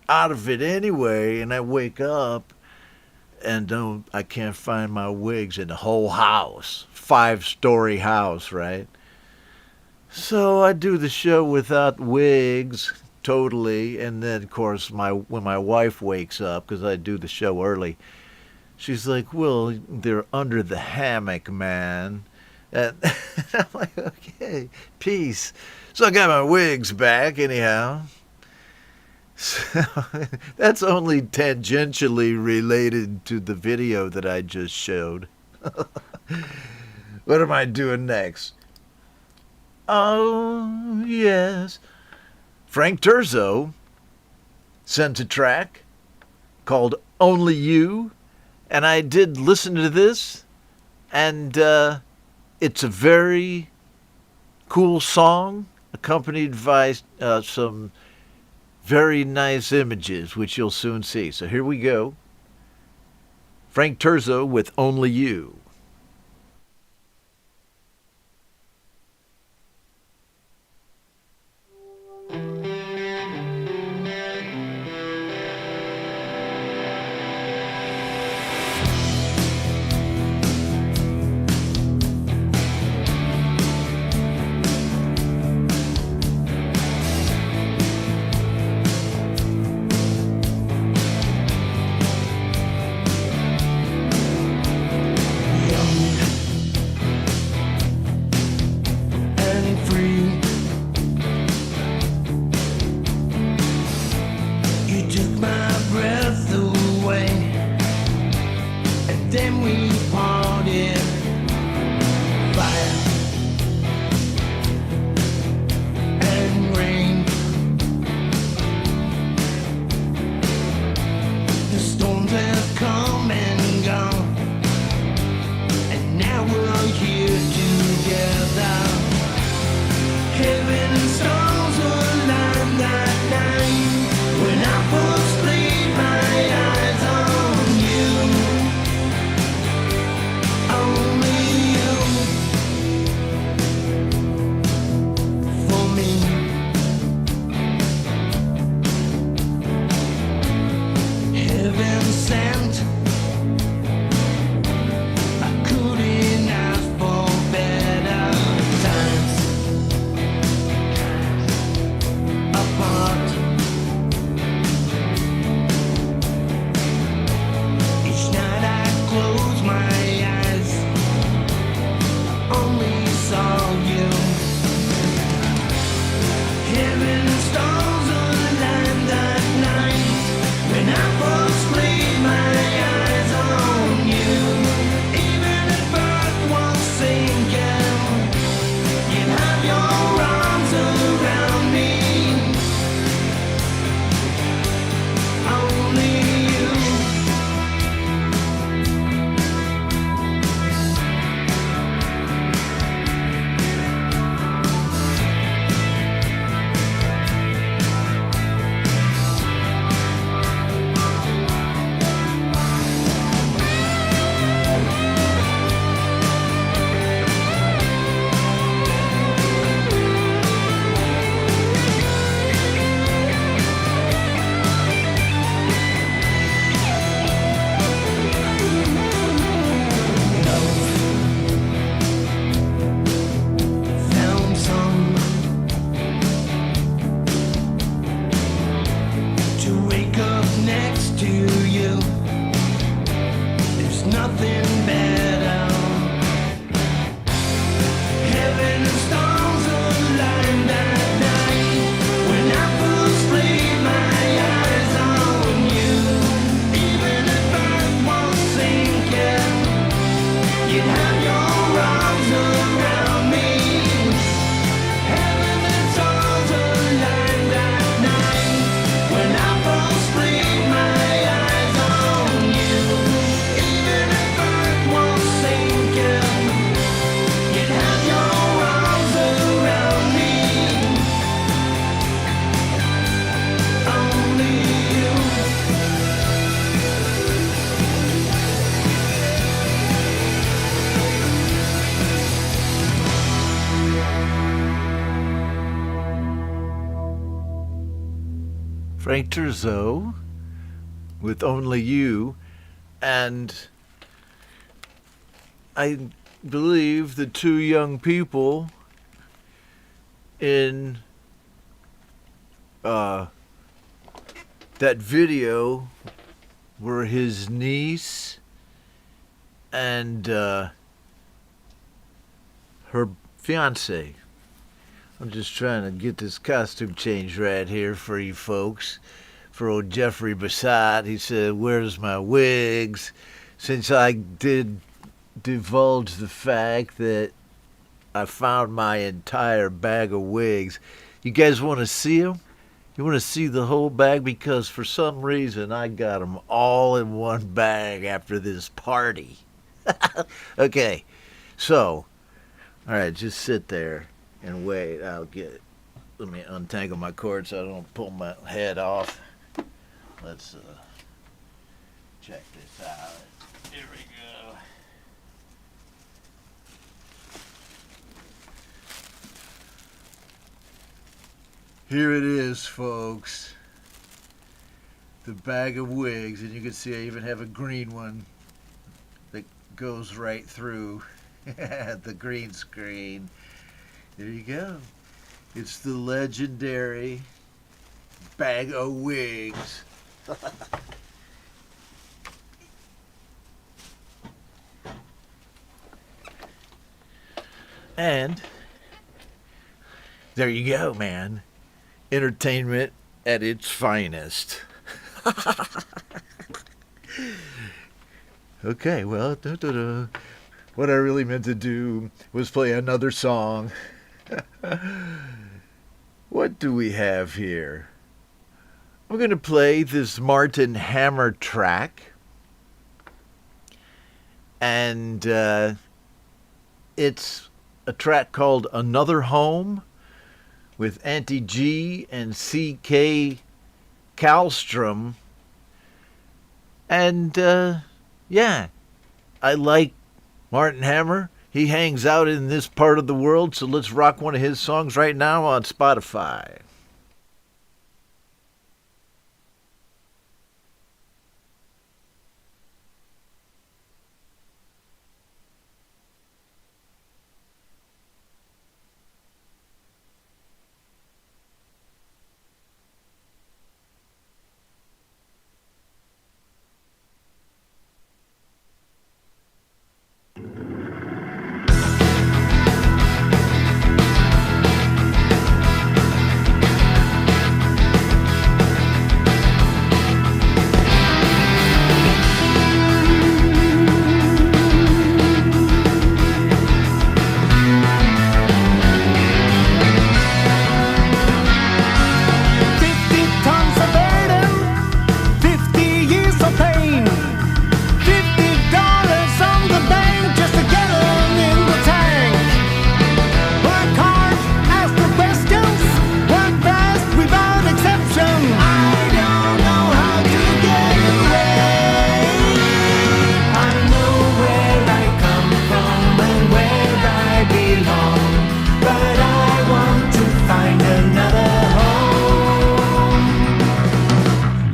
S2: out of it anyway, and I wake up and I can't find my wigs in the whole house. 5-story house, right? So I do the show without wigs, totally, and then, of course, when my wife wakes up, because I do the show early, she's like, well, they're under the hammock, man. And I'm like, okay, peace. So I got my wigs back, anyhow. So that's only tangentially related to the video that I just showed. What am I doing next? Oh, yes. Frank Turzo sent a track called Only You, and I did listen to this, and it's a very cool song accompanied by some very nice images, which you'll soon see. So here we go. Frank Turzo with Only You.
S1: There's nothing better. Heaven and stars aligned that night when I first laid my eyes on you. Even if earth was sinking, you'd have your arms around me. Heaven and stars aligned that night when I first laid my eyes on you. Even if earth was sinking, you'd have your arms around me. Only you.
S2: Frank Terzo with Only You, and I believe the two young people in that video were his niece and her fiance. I'm just trying to get this costume change right here for you folks. For old Jeffrey Bassett, he said, "Where's my wigs?" Since I did divulge the fact that I found my entire bag of wigs, you guys want to see them? You want to see the whole bag? Because for some reason I got them all in one bag after this party. Okay, so, all right, just sit there and wait. Let me untangle my cord so I don't pull my head off. Let's check this out. Here we go. Here it is, folks. The bag of wigs, and you can see I even have a green one that goes right through the green screen. There you go. It's the legendary bag of wigs. And there you go, man. Entertainment at its finest. Okay, well, what I really meant to do was play another song. What do we have here? I'm going to play this Martin Hammer track. And it's a track called Another Home with Auntie G and C.K. Kallstrom. And yeah, I like Martin Hammer. He hangs out in this part of the world, so let's rock one of his songs right now on Spotify.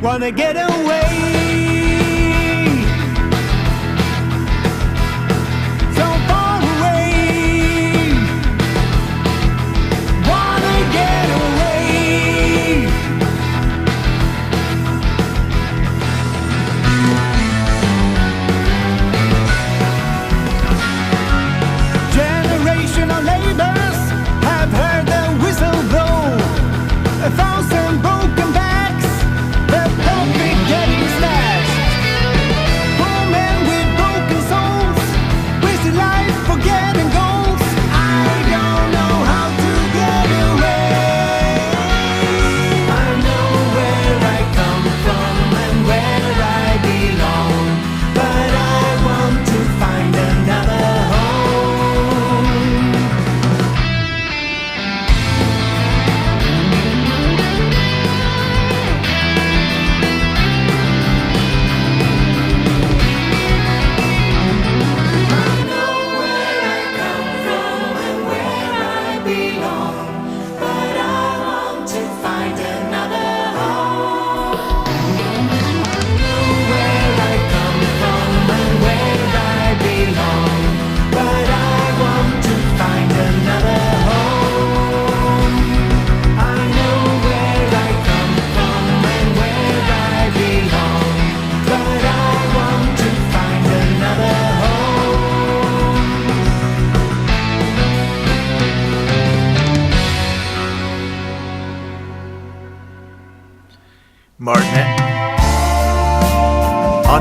S1: Wanna get away, so far away. Wanna get away.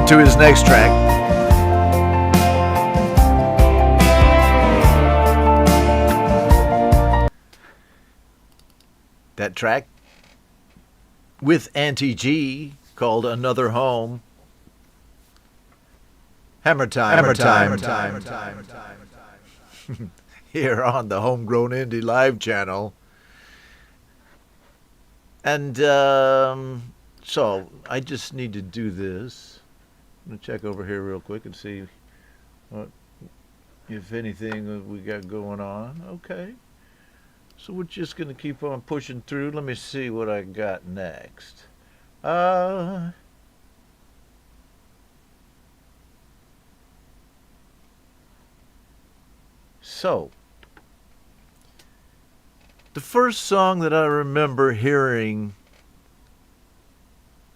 S2: to his next track. That track with Auntie G called Another Home. Hammer time. Here on the Homegrown Indie Live channel. And so I just need to do this. I'm going to check over here real quick and see what, if anything, we got going on. Okay. So we're just going to keep on pushing through. Let me see what I got next. So, the first song that I remember hearing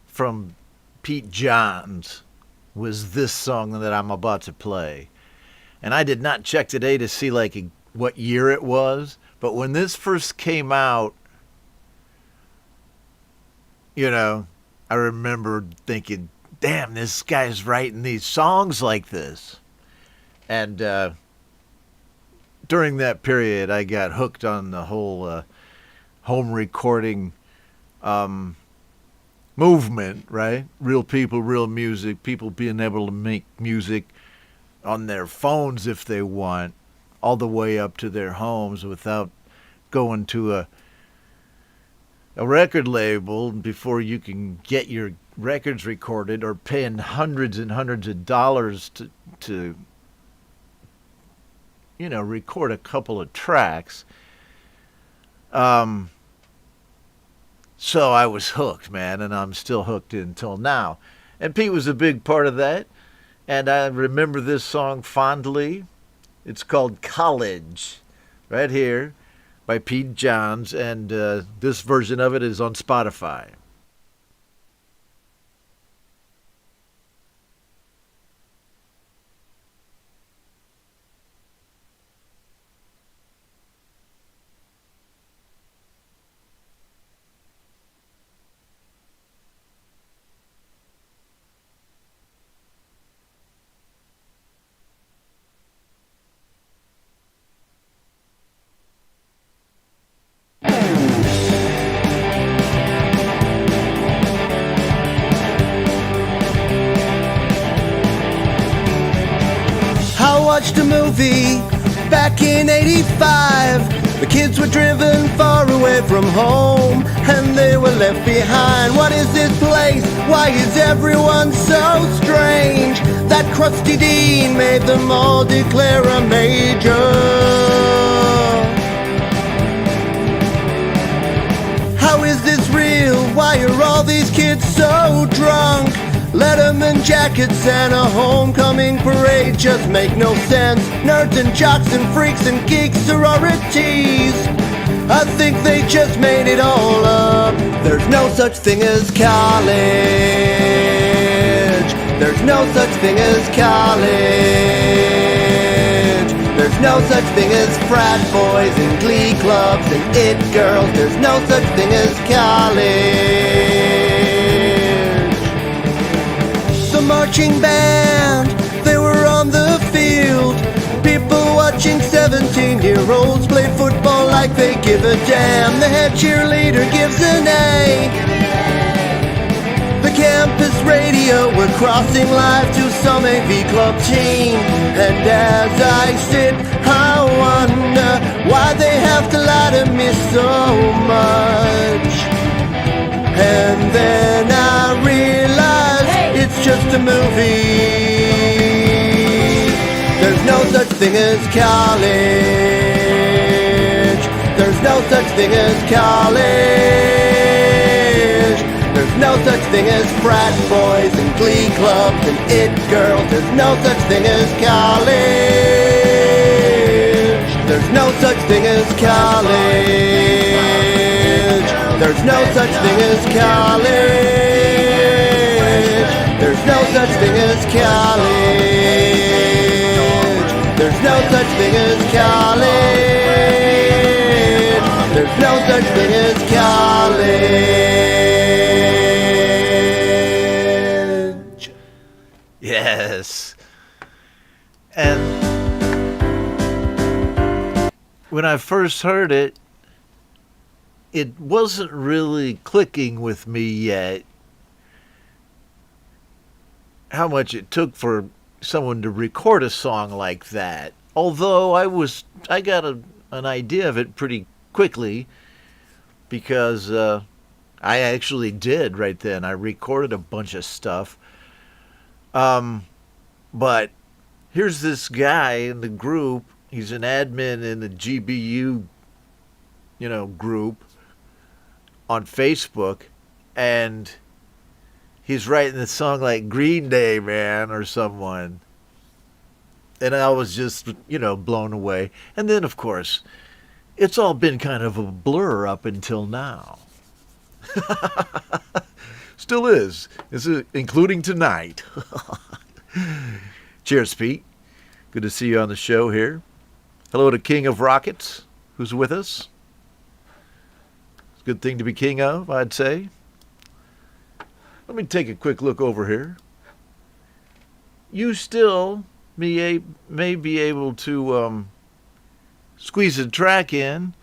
S2: from Pete Johns was this song that I'm about to play. And I did not check today to see what year it was, but when this first came out, I remember thinking, damn, this guy's writing these songs like this. And during that period, I got hooked on the whole home recording movement, right? Real people, real music, people being able to make music on their phones if they want, all the way up to their homes without going to a record label before you can get your records recorded, or paying hundreds and hundreds of dollars to record a couple of tracks. So I was hooked, man, and I'm still hooked until now. And Pete was a big part of that. And I remember this song fondly. It's called College, right here, by Pete Johns. And this version of it is on Spotify.
S5: Watched a movie back in '85. The kids were driven far away from home, and they were left behind. What is this place? Why is everyone so strange? That crusty dean made them all declare a major. How is this real? Why are all these kids so drunk? Letterman jackets and a homecoming parade just make no sense. Nerds and jocks and freaks and geeks, sororities, I think they just made it all up. There's no such thing as college. There's no such thing as college. There's no such thing as frat boys and glee clubs and it girls. There's no such thing as college. Marching band, they were on the field. People watching 17-year-olds play football like they give a damn. The head cheerleader gives an A. The campus radio, we're crossing live to some AV club team. And as I sit, I wonder why they have to lie to me so much. And then I realize it's just a movie. There's no such thing as college. There's no such thing as college. There's no such thing as frat boys and glee clubs and it girls. There's no such thing as college. There's no such thing as college. There's no such thing as college. There's no such thing as college. There's no such thing as college. There's no such thing as college.
S2: And when I first heard it, it wasn't really clicking with me yet how much it took for someone to record a song like that. Although I got an idea of it pretty quickly because I actually did right then. I recorded a bunch of stuff. But here's this guy in the group. He's an admin in the GBU, group on Facebook, and he's writing the song like Green Day, man, or someone. And I was just, blown away. And then, of course, it's all been kind of a blur up until now. Still is. Including tonight. Cheers, Pete. Good to see you on the show here. Hello to King of Rockets, who's with us. It's a good thing to be king of, I'd say. Let me take a quick look over here. You still may be able to squeeze a track in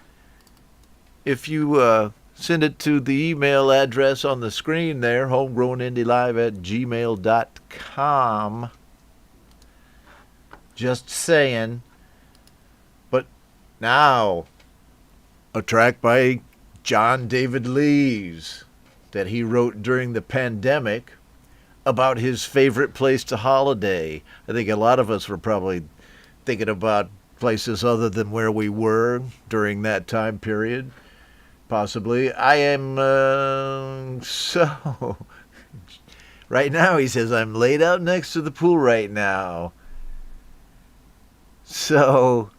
S2: if you send it to the email address on the screen there, homegrownindylive@gmail.com. Just saying. But now, a track by John David Lees that he wrote during the pandemic about his favorite place to holiday. I think a lot of us were probably thinking about places other than where we were during that time period. Possibly. I am, so... Right now, he says, I'm laid out next to the pool right now. So,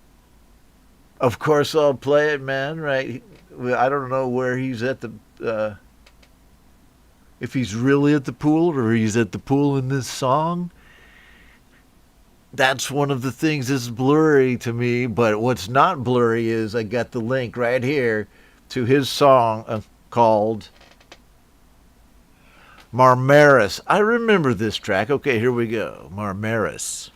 S2: of course, I'll play it, man, right? I don't know where he's at the... if he's really at the pool or he's at the pool in this song. That's one of the things that's blurry to me, but what's not blurry is I got the link right here to his song called Marmaris. I remember this track. Okay, here we go. Marmaris.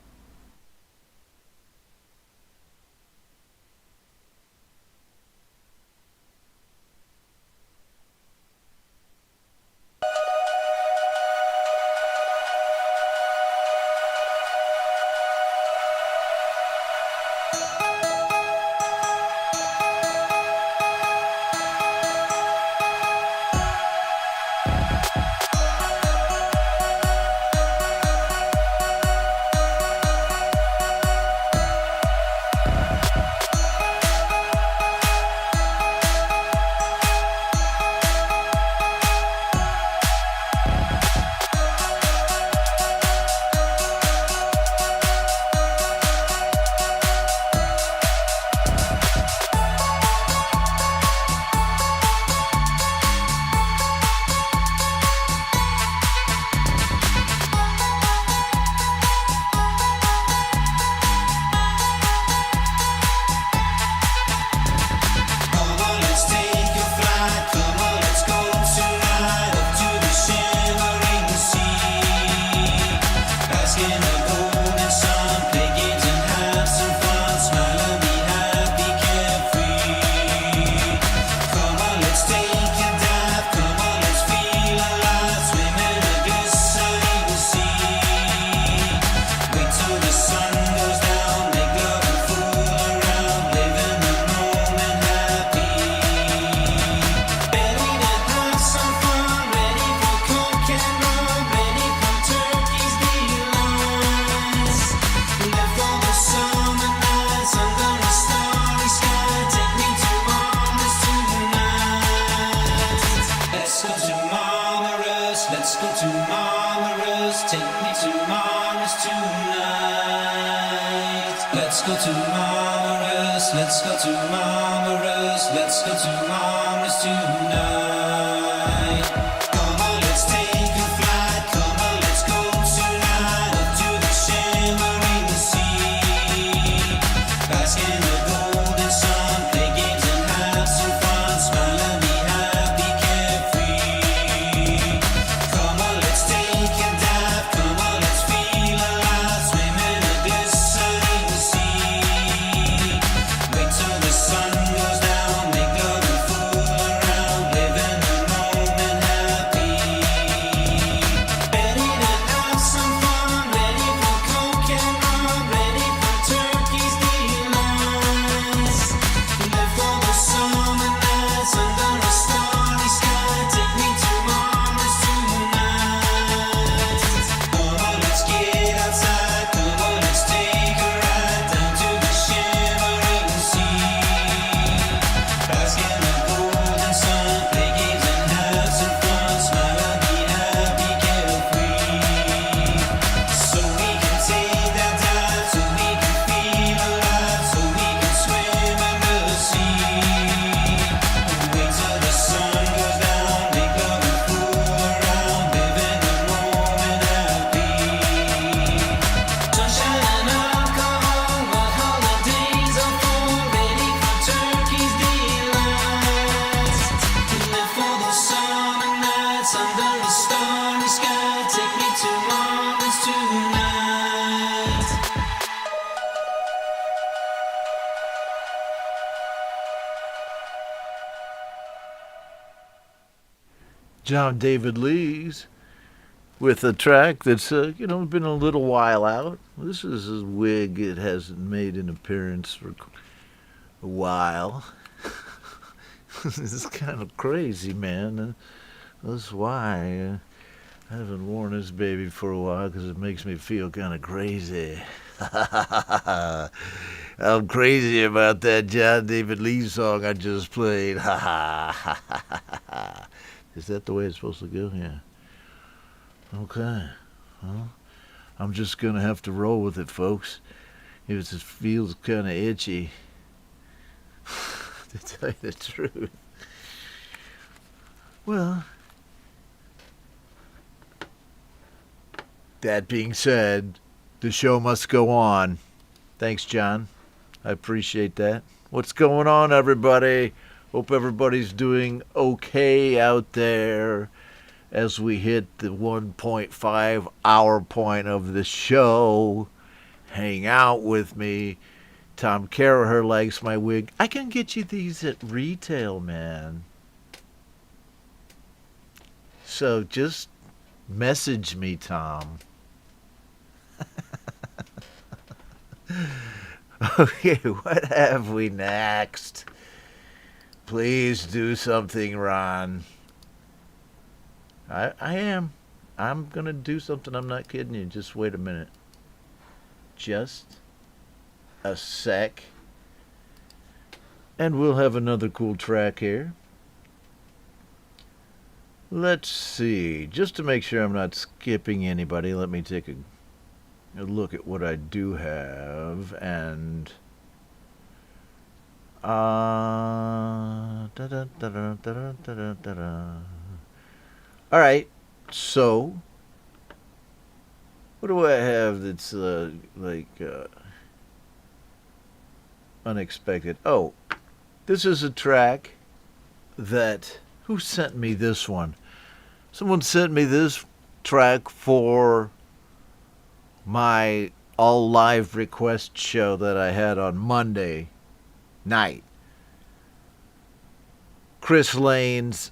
S1: Come on, let's take a dive. Come on, let's feel alive. Swimming in the
S2: John David Lee's with a track that's, been a little while out. This is a wig. It hasn't made an appearance for a while. This is kind of crazy, man. That's why I haven't worn this baby for a while, because it makes me feel kind of crazy. I'm crazy about that John David Lee song I just played. Is that the way it's supposed to go? Yeah. Okay. Well, I'm just going to have to roll with it, folks. If it just feels kind of itchy, to tell you the truth. Well, that being said, the show must go on. Thanks, John. I appreciate that. What's going on, everybody? Hope everybody's doing okay out there as we hit the 1.5 hour point of the show. Hang out with me. Tom Caraher likes my wig. I can get you these at retail, man. So just message me, Tom. Okay, what have we next? Please do something, Ron. I am. I'm going to do something. I'm not kidding you. Just wait a minute. Just a sec. And we'll have another cool track here. Let's see. Just to make sure I'm not skipping anybody, let me take a look at what I do have. And all right, so what do I have that's unexpected? Oh, this is a track that, who sent me this one? Someone sent me this track for my all live request show that I had on Monday night. Chris Lane's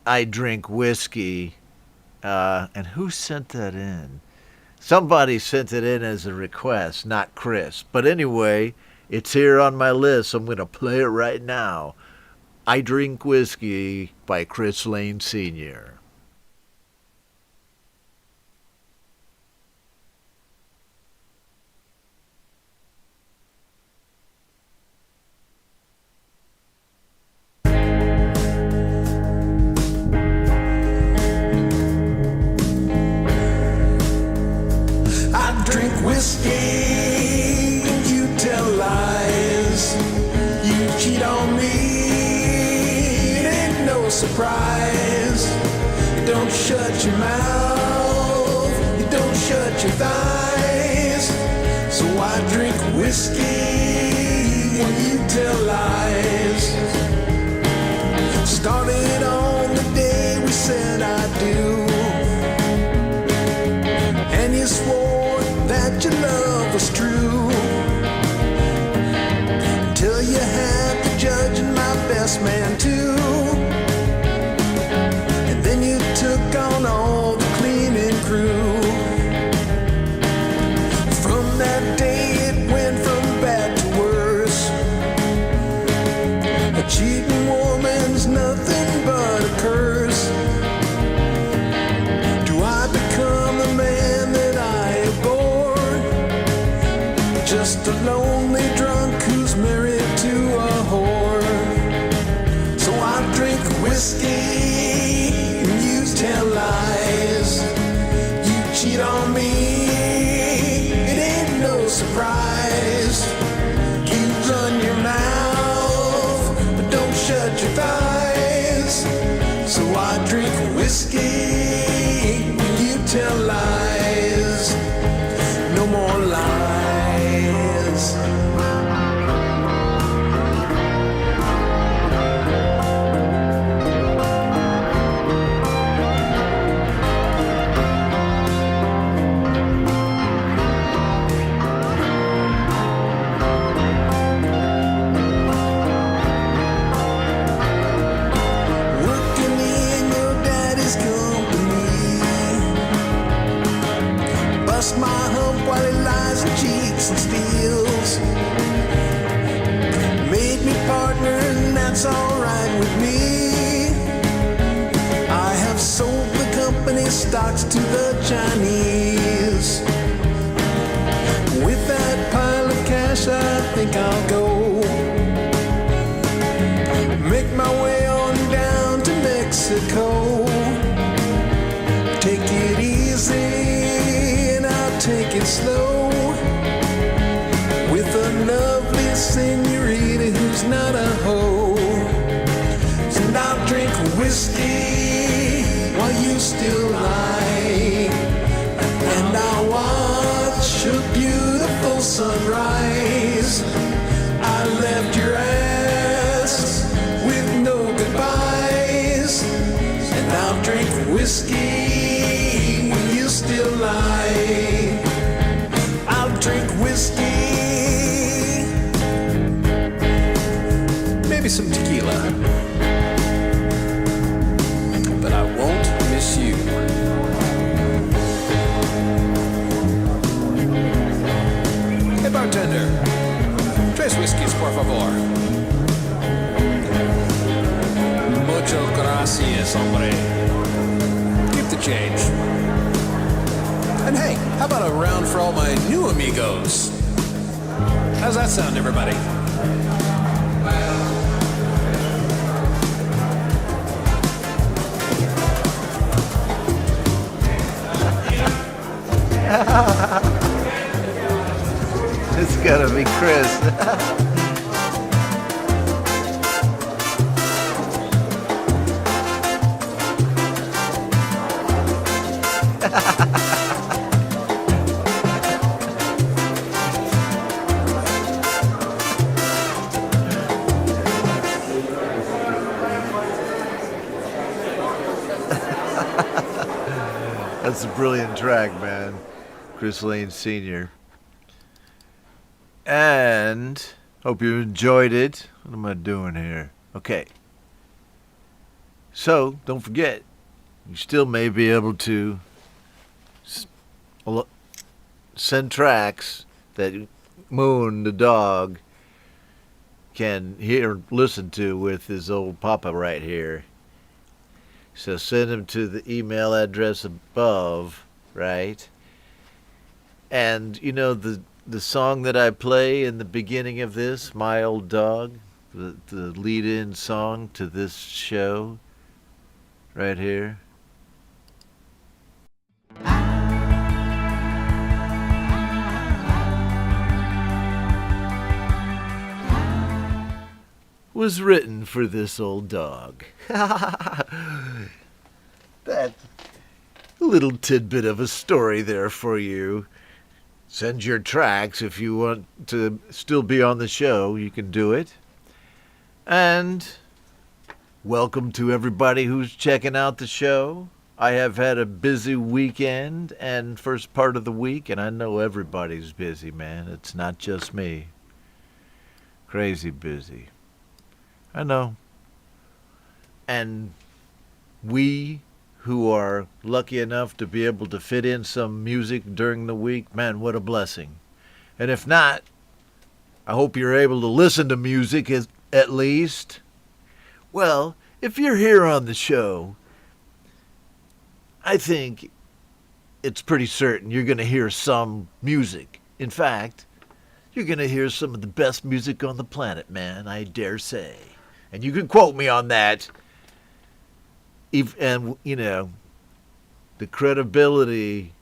S2: I Drink Whiskey. And who sent that in? Somebody sent it in as a request, not Chris. But anyway, it's here on my list. I'm going to play it right now. I Drink Whiskey by Chris Lane Sr.
S1: Surprise. You don't shut your mouth, you don't shut your thighs. So I drink whiskey when you tell lies. Started on the day we said I do, and you swore that your love was true, until you had to judge my best man too. Took on all the cleaning crew. From that day it went from bad to worse. A cheating woman's nothing but a curse. Do I become the man that I abhor? Just a lonely drunk who's married to a whore. So I drink whiskey, tell lies, you cheat on me, it ain't no surprise. You run your mouth, but don't shut your thighs. So I drink whiskey when you tell lies. No more lies.
S6: think I'll go. Make my way on down to Mexico. Take it easy and I'll take it slow. With a lovely senorita who's not a hoe. And I'll drink whiskey while you still lie. And I'll watch a beautiful sunrise. I left your ass with no goodbyes. And I'll drink whiskey when you still lie. I'll drink whiskey, maybe some tequila, but I won't miss you. Hey bartender, tres whiskies por favor. Muchas gracias, hombre. Keep the change. And hey, how about a round for all my new amigos? How's that sound, everybody?
S2: It's gotta be Chris. That's a brilliant track, man. Chris Lane Sr. And hope you enjoyed it. What am I doing here? Okay. So, don't forget, you still may be able to send tracks that Moon, the dog, can hear, listen to with his old papa right here. So send him to the email address above, right? And, you know, the song that I play in the beginning of this, My Old Dog, the lead-in song to this show, right here. Was written for this old dog. That little tidbit of a story there for you. Send your tracks if you want to still be on the show. You can do it. And welcome to everybody who's checking out the show. I have had a busy weekend and first part of the week, and I know everybody's busy, man. It's not just me. Crazy busy. I know. And we who are lucky enough to be able to fit in some music during the week, man, what a blessing. And if not, I hope you're able to listen to music at least. Well, if you're here on the show, I think it's pretty certain you're going to hear some music. In fact, you're going to hear some of the best music on the planet, man, I dare say. And you can quote me on that. And, you know, the credibility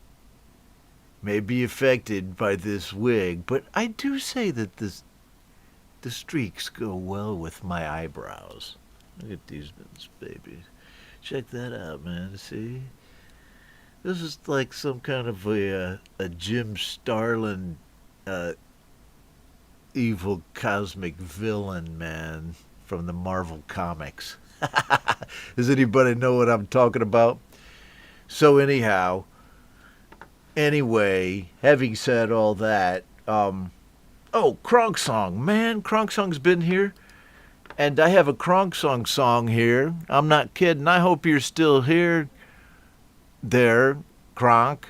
S2: may be affected by this wig, but I do say that the streaks go well with my eyebrows. Look at these babies. Check that out, man. See? This is like some kind of a Jim Starlin evil cosmic villain, man, from the Marvel Comics. Does anybody know what I'm talking about? So anyhow, anyway, having said all that, Kronk Song, man, Kronk Song's been here, and I have a Kronk song here. I'm not kidding. I hope you're still here, there, Kronk.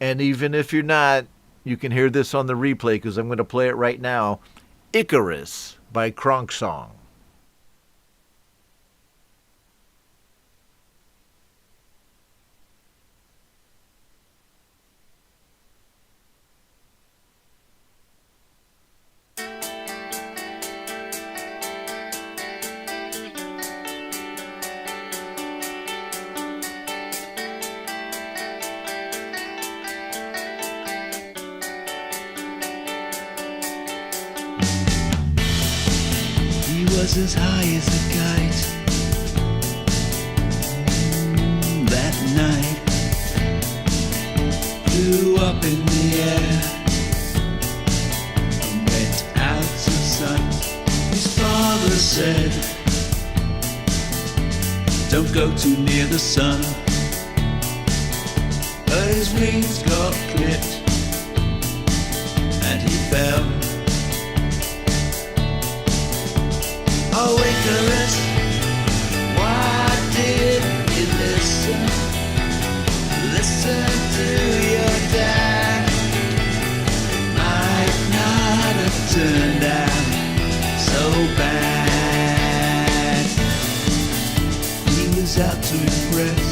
S2: And even if you're not, you can hear this on the replay because I'm going to play it right now. Icarus by Kronk Song.
S1: was as high as a kite. That night flew up in the air and went out of sight. His father said, don't go too near the sun. But his wings got clipped and he fell. Oh, Icarus, why didn't you listen? Listen to your dad. It might not have turned out so bad. He was out to impress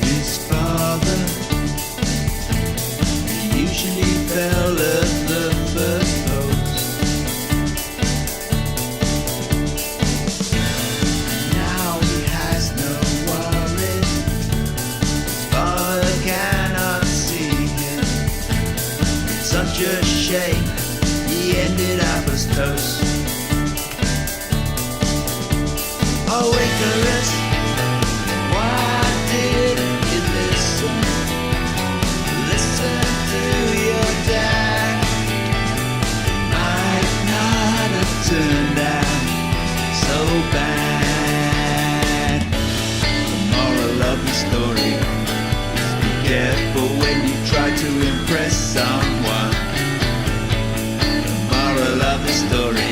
S1: his father. He usually fell at the first post. Now he has no worries. His father cannot see him. It's such a shame he ended up as toast. Oh, Icarus, why didn't you listen? Listen to your dad. Might not have turned out so bad. The moral of the story is be careful when you try to impress someone. The moral of the story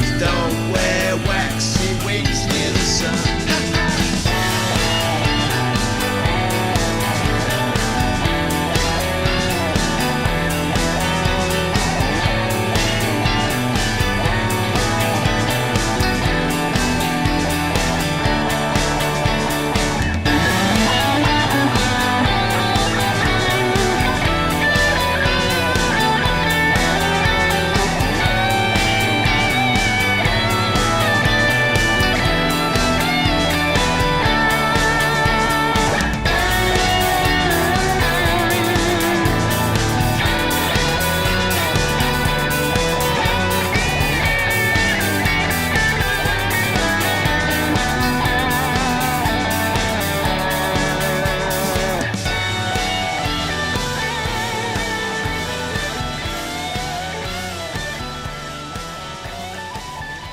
S1: is don't wear waxy wings near the sun.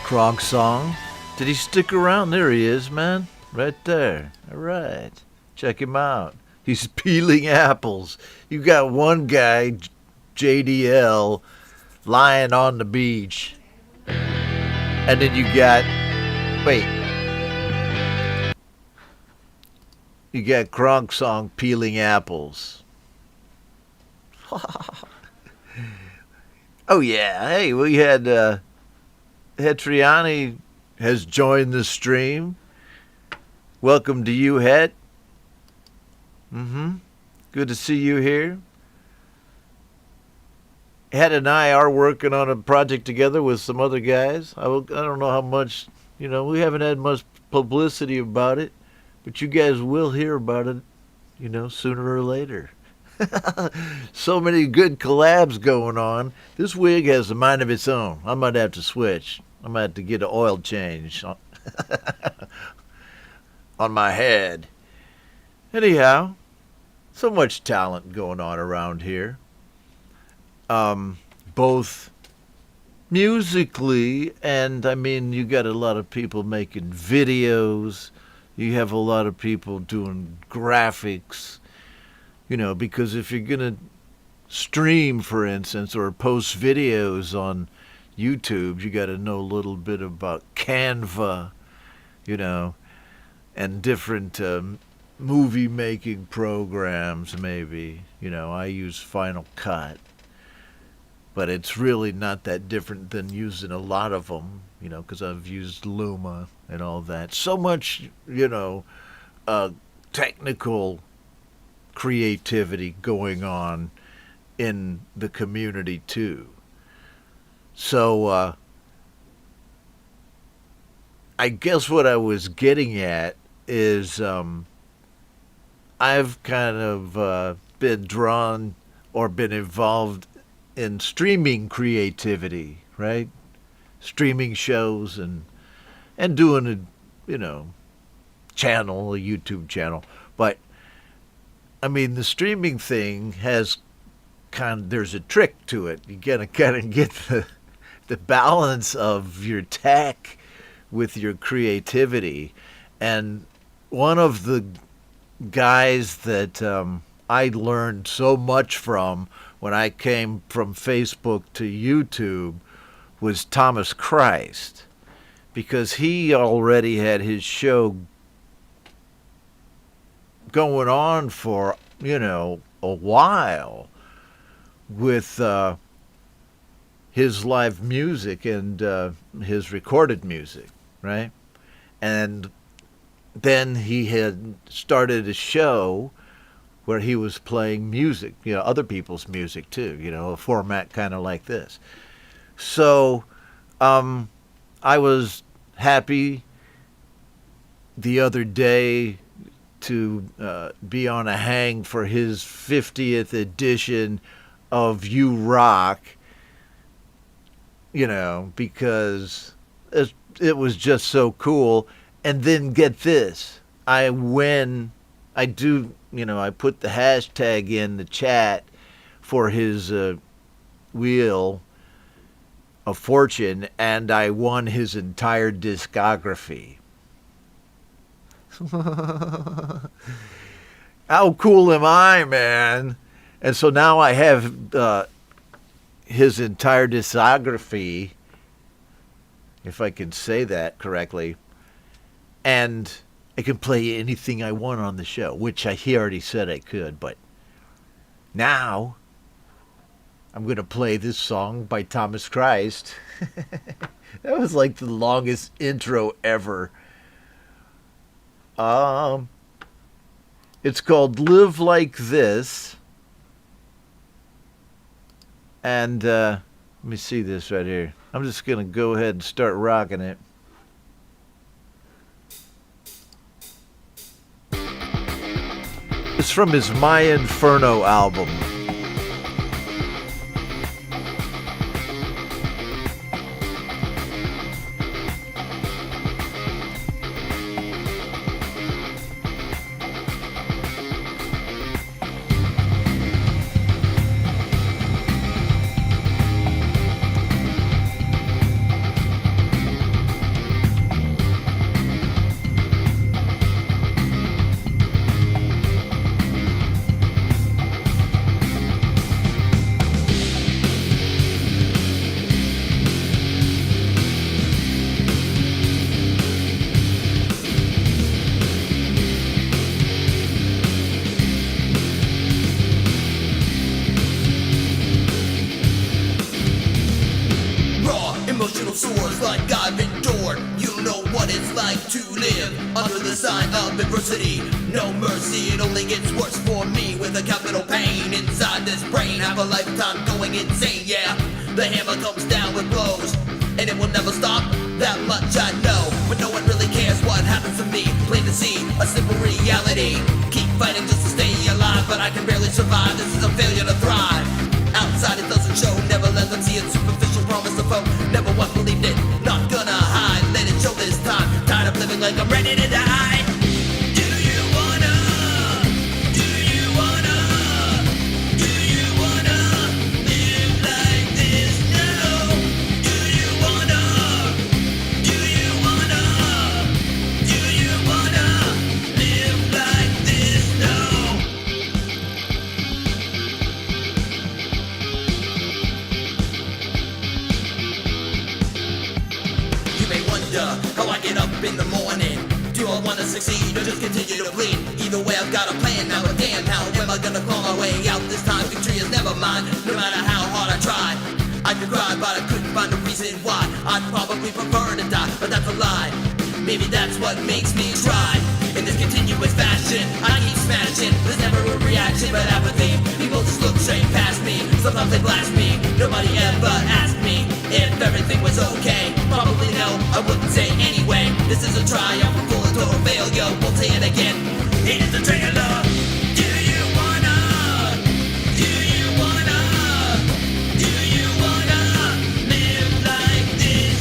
S2: Krog song. Did he stick around? There he is, man. Right there. All right. Check him out. He's peeling apples. You got one guy, JDL, lying on the beach. And then you got, wait. You got Krog song peeling apples. Oh, yeah. Hey, we had... Hetriani has joined the stream. Welcome to you, Het. Good to see you here. Het and I are working on a project together with some other guys. I don't know how much, we haven't had much publicity about it, but you guys will hear about it, sooner or later. So many good collabs going on. This wig has a mind of its own. I might have to switch. I might have to get an oil change on my head. Anyhow, so much talent going on around here. Both musically and, you got a lot of people making videos. You have a lot of people doing graphics. Because if you're going to stream, for instance, or post videos on YouTube, you got to know a little bit about Canva, and different movie making programs, maybe. I use Final Cut, but it's really not that different than using a lot of them, because I've used Luma and all that. So much, technical creativity going on in the community too. So I guess what I was getting at is I've kind of been drawn or been involved in streaming creativity, right? streaming shows and doing a, channel, a YouTube channel. But I mean, the streaming thing has there's a trick to it. You gotta kind of get the balance of your tech with your creativity. And one of the guys that I learned so much from when I came from Facebook to YouTube was Thomas Christ, because he already had his show going on for, a while with his live music and his recorded music, right? And then he had started a show where he was playing music, other people's music too, a format kind of like this. So I was happy the other day to be on a hang for his 50th edition of You Rock, because it was just so cool. And then get this, I put the hashtag in the chat for his Wheel of Fortune, and I won his entire discography. How cool am I, man? And so now I have his entire discography, if I can say that correctly, and I can play anything I want on the show, which he already said I could, but now I'm going to play this song by Thomas Christ. That was like the longest intro ever. It's called Live Like This. And let me see this right here. I'm just going to go ahead and start rocking it. It's from his My Inferno album.
S1: Emotional sores like I've endured. You know what it's like to live under the sign of adversity. No mercy, it only gets worse for me with a capital pain inside this brain. Have a lifetime going insane, yeah. The hammer comes down with blows, and it will never stop, that much I know. But no one really cares what happens to me. Plain to see, a simple reality. Keep fighting just to stay alive, but I can barely survive. This is a failure to thrive. Outside it doesn't show, never let them see it. Superficial promise to foe, never once believed it. Not gonna hide, let it show this time. Tired of living like I'm ready to die. Do you wanna? Do you wanna? Do you wanna live like this now? Do you wanna? Do you wanna? Do you wanna live like this now? You may wonder how I get up in the morning. Do I wanna succeed or just continue to bleed? Either way, I've got a plan now. Damn, how am I gonna claw my way out this time? Victory is never mine, no matter how hard I try. I could cry, but I couldn't find a reason why. I'd probably prefer to die, but that's a lie. Maybe that's what makes me try. In this continuous fashion, I keep smashing. There's never a reaction but apathy. People just look straight past me. Sometimes they blast me. Nobody ever asked me if everything was okay. Probably no, I wouldn't say anyway. This is a triumph, a full and total failure. We'll say it again. It is a trailer. Do you wanna? Do you wanna? Do you wanna live like this?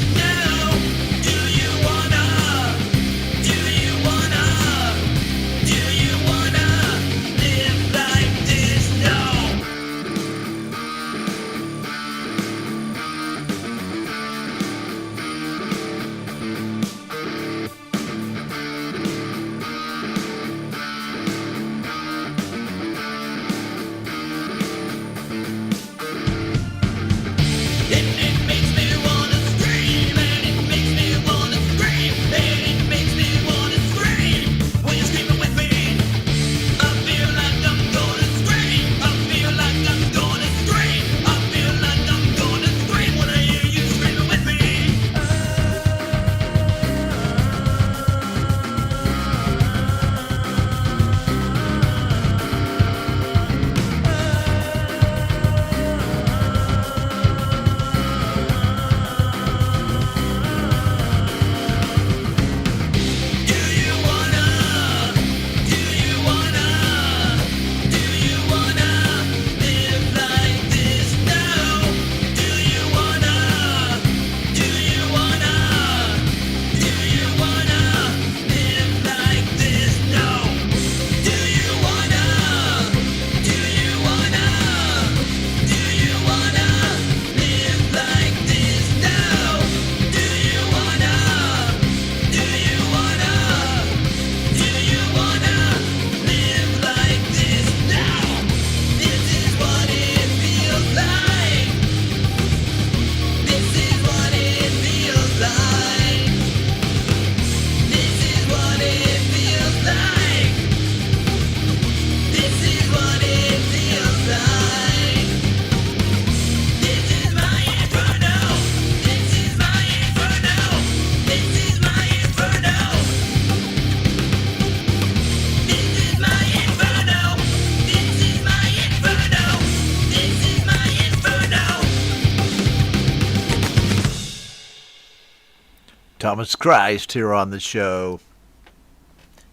S2: Thomas Christ here on the show.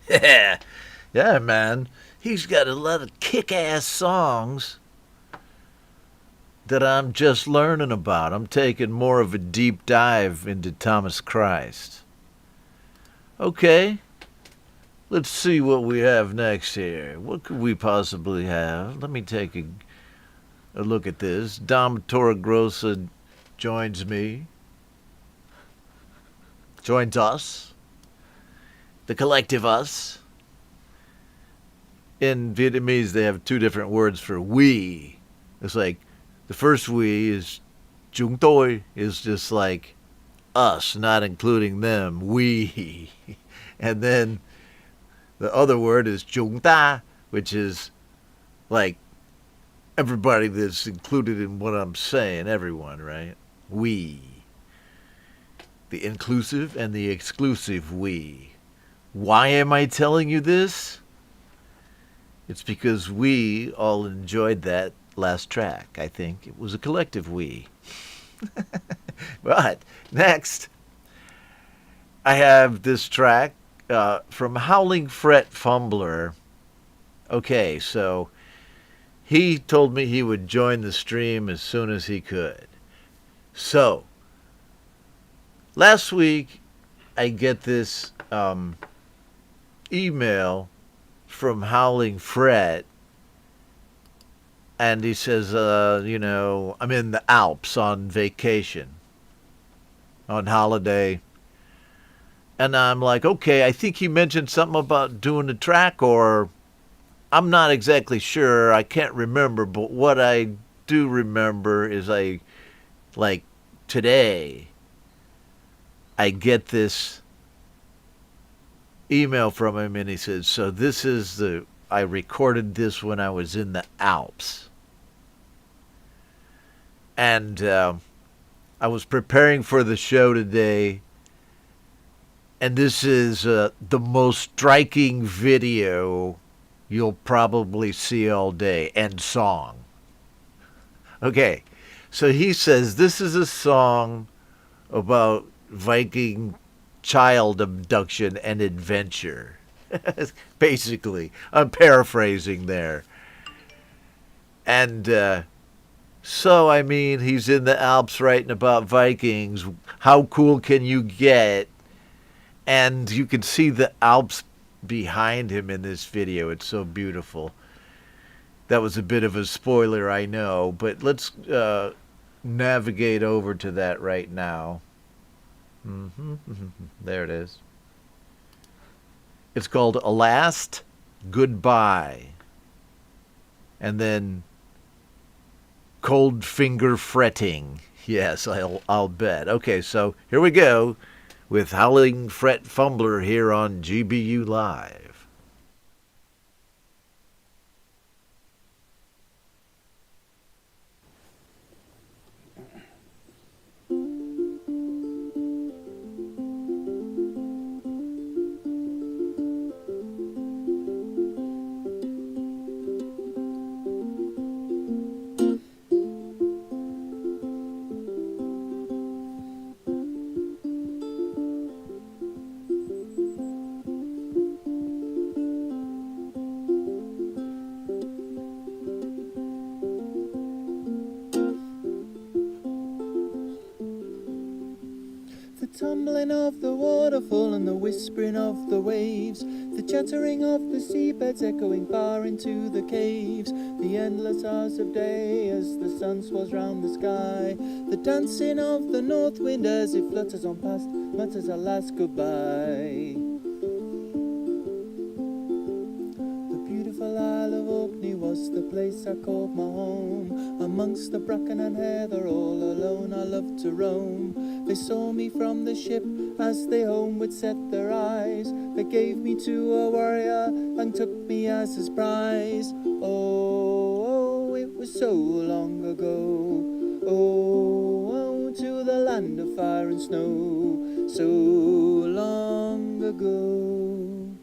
S2: Yeah, man. He's got a lot of kick-ass songs that I'm just learning about. I'm taking more of a deep dive into Thomas Christ. Okay, let's see what we have next here. What could we possibly have? Let me take a look at this. Dom Torregrossa joins us, the collective us. In Vietnamese, they have two different words for we. It's like the first we is chúng tôi, is just like us, not including them, we. And then the other word is chúng ta, which is like everybody that's included in what I'm saying, everyone, right? We. The inclusive and the exclusive we. Why am I telling you this? It's because we all enjoyed that last track. I think it was a collective we. But next, I have this track from Howling Fret Fumbler. Okay, so he told me he would join the stream as soon as he could. So, last week, I get this email from Howling Fret, and he says, I'm in the Alps on vacation, on holiday. And I'm like, okay, I think he mentioned something about doing a track, or I'm not exactly sure. I can't remember, but what I do remember is today, I get this email from him, and he says, so this is I recorded this when I was in the Alps. And I was preparing for the show today, and this is the most striking video you'll probably see all day, and song. Okay, so he says this is a song about Viking child abduction and adventure. Basically, I'm paraphrasing there. And so, I mean, he's in the Alps writing about Vikings. How cool can you get? And you can see the Alps behind him in this video. It's so beautiful. That was a bit of a spoiler, I know, but let's navigate over to that right now. There it is. It's called A Last Goodbye. And then Cold Finger Fretting. Yes, I'll bet. Okay, so here we go with Howling Fret Fumbler here on GBU Live.
S5: Tumbling of the waterfall and the whispering of the waves, the chattering of the seabeds echoing far into the caves, the endless hours of day as the sun swirls round the sky, the dancing of the north wind as it flutters on past, mutters a last goodbye. The beautiful Isle of Orkney was the place I called my home, amongst the bracken and heather all alone I loved to roam. They saw me from the ship as they homeward set their eyes. They gave me to a warrior and took me as his prize. Oh, it was so long ago. Oh, to the land of fire and snow. So long ago.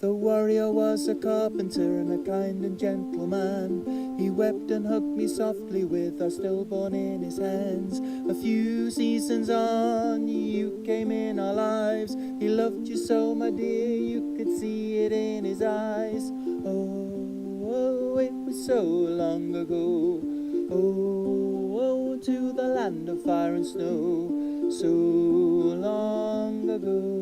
S7: The warrior was a carpenter and a kind and gentle man. He wept and hugged me softly with our stillborn in his hands. A few seasons on, you came in our lives. He loved you so, my dear, you could see it in his eyes. Oh, it was so long ago. Oh, to the land of fire and snow, so long ago.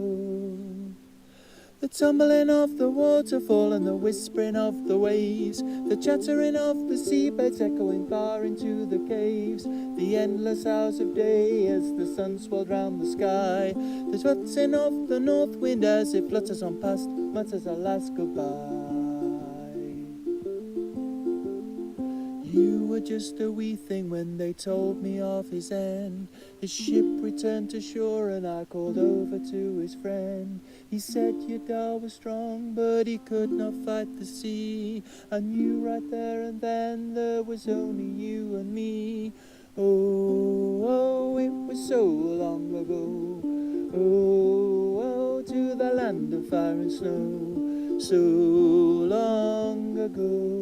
S7: The tumbling of the waterfall and the whispering of the waves, the chattering of the seabirds echoing far into the caves, the endless hours of day as the sun swirled round the sky, the twittering of the north wind as it flutters on past, mutters our last goodbye. You were just a wee thing when they told me of his end. His ship returned to shore and I called over to his friend. He said your dad was strong, but he could not fight the sea. I knew right there and then there was only you and me. Oh, it was so long ago. Oh, to the land of fire and snow, so long ago.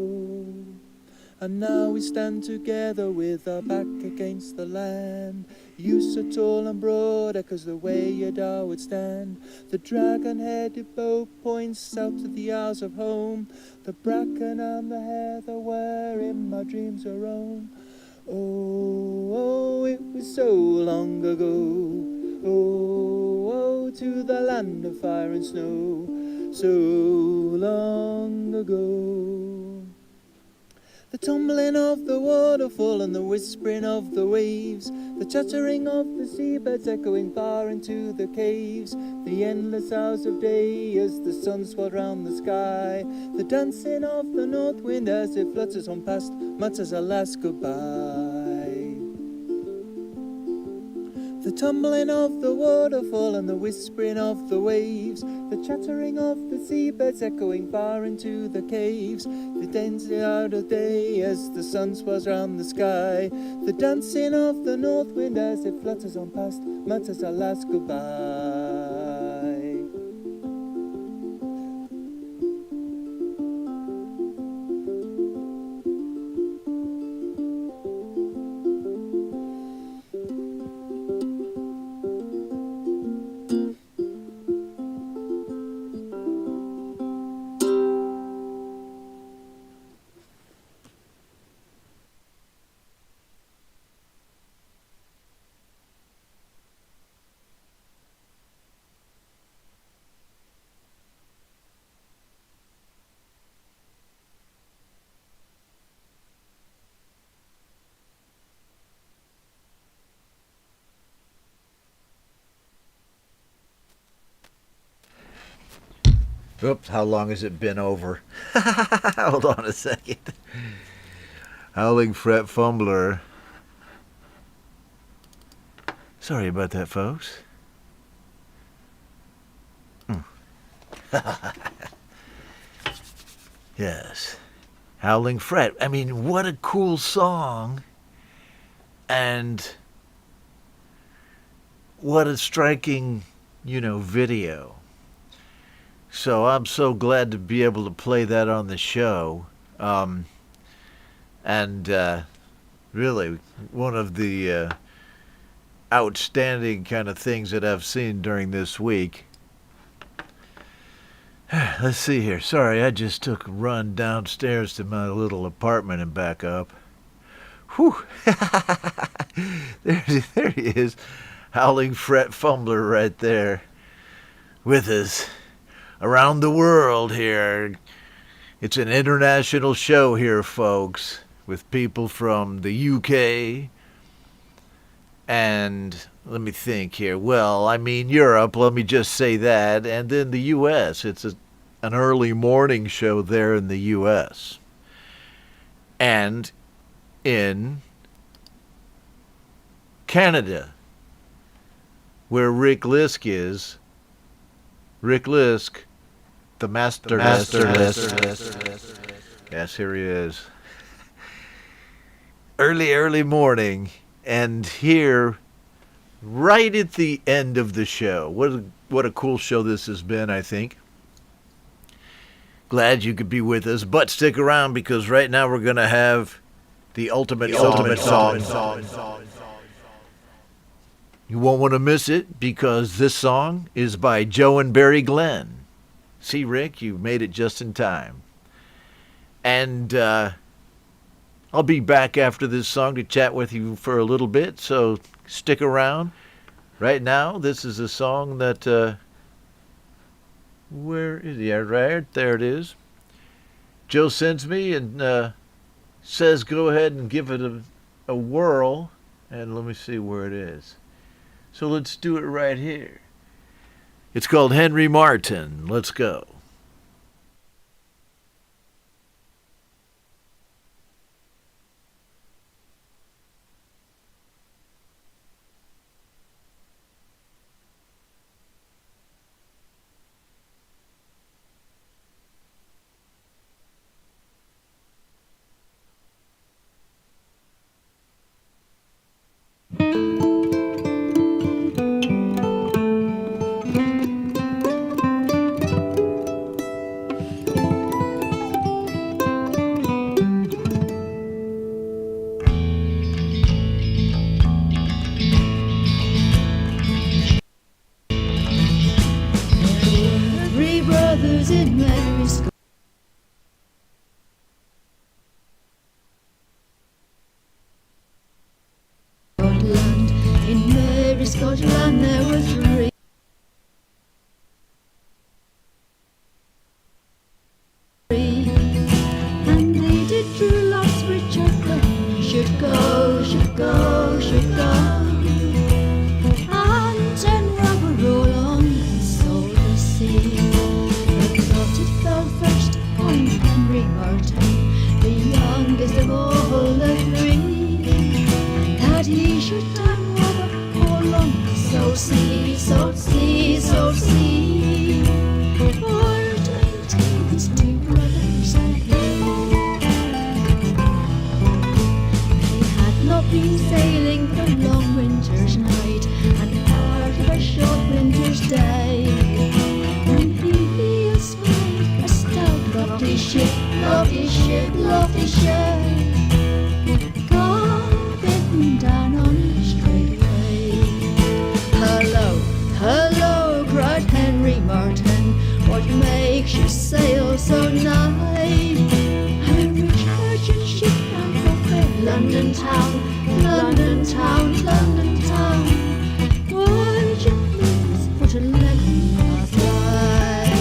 S7: And now we stand together with our back against the land. You so tall and broad, echoes the way your dad would stand. The dragon-headed boat points out to the isles of home. The bracken and the heather where in my dreams are roam. Oh, it was so long ago. Oh, to the land of fire and snow, so long ago. The tumbling of the waterfall and the whispering of the waves, the chattering of the seabirds echoing far into the caves, the endless hours of day as the sun swirled round the sky, the dancing of the north wind as it flutters on past, mutters our last goodbye. The tumbling of the waterfall and the whispering of the waves, the chattering of the seabirds echoing far into the caves, the dancing out of day as the sun swirls round the sky, the dancing of the north wind as it flutters on past, mutters our last goodbye.
S2: Oops, how long has it been over? Hold on a second. Howling Fret Fumbler. Sorry about that, folks. Yes. Howling Fret. I mean, what a cool song. And what a striking, video. So I'm so glad to be able to play that on the show. Really, one of the outstanding kind of things that I've seen during this week. Let's see here. Sorry, I just took a run downstairs to my little apartment and back up. Whew. there he is. Howling Fret Fumbler right there with us. Around the world here. It's an international show here, folks, with people from the UK and, let me think here, Europe, let me just say that, and then the US. It's an early morning show there in the US. And in Canada, where Rick Lisk is. Rick Lisk, the master. Yes, here he is. Early morning, and here, right at the end of the show. What a cool show this has been, I think. Glad you could be with us, but stick around because right now we're going to have the ultimate song. You won't want to miss it because this song is by Joe and Barry Glenn. See, Rick, you made it just in time. And I'll be back after this song to chat with you for a little bit, so stick around. Right now, this is a song that... where is it? Right there it is. Joe sends me and says go ahead and give it a whirl. And let me see where it is. So let's do it right here. It's called Henry Martin. Let's go.
S8: Three brothers in Mary's Scotland. In Mary's Scotland there were three. And they did true love's Richard Glen. Should go, should go, should go. And ten robber roll on and sold the sea. But thought it fell first on Henry Martin, the youngest of all the three, that he should time robber all on the salt sea, salt sea, salt sea, for to maintain his two brothers and he. They had not been sailing for long winter's night and part of a short winter's day, when he espied a stout lofty ship, lofty ship, lofty ship, coming down on the straightway. Hello, hello, cried Henry Martin, what makes you sail so nigh? A rich merchant ship bound for fair London town, London town, London town. Would you please put a leg in my thigh?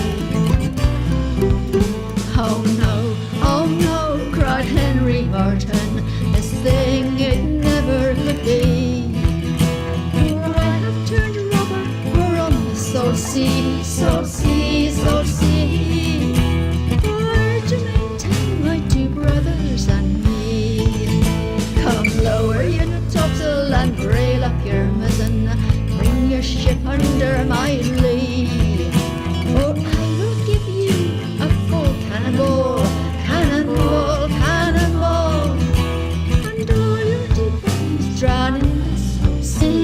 S8: Oh no, cried Henry Martin, this thing it never could be. For I have turned robber, we're on the salt sea, salt sea, salt sea, for to maintain my two brothers and me. Come lower your topsail and brail up your mizzen, bring your ship under my lee, or I will give you a full cannonball, cannonball, cannonball, and all your two brothers drown in the salt sea.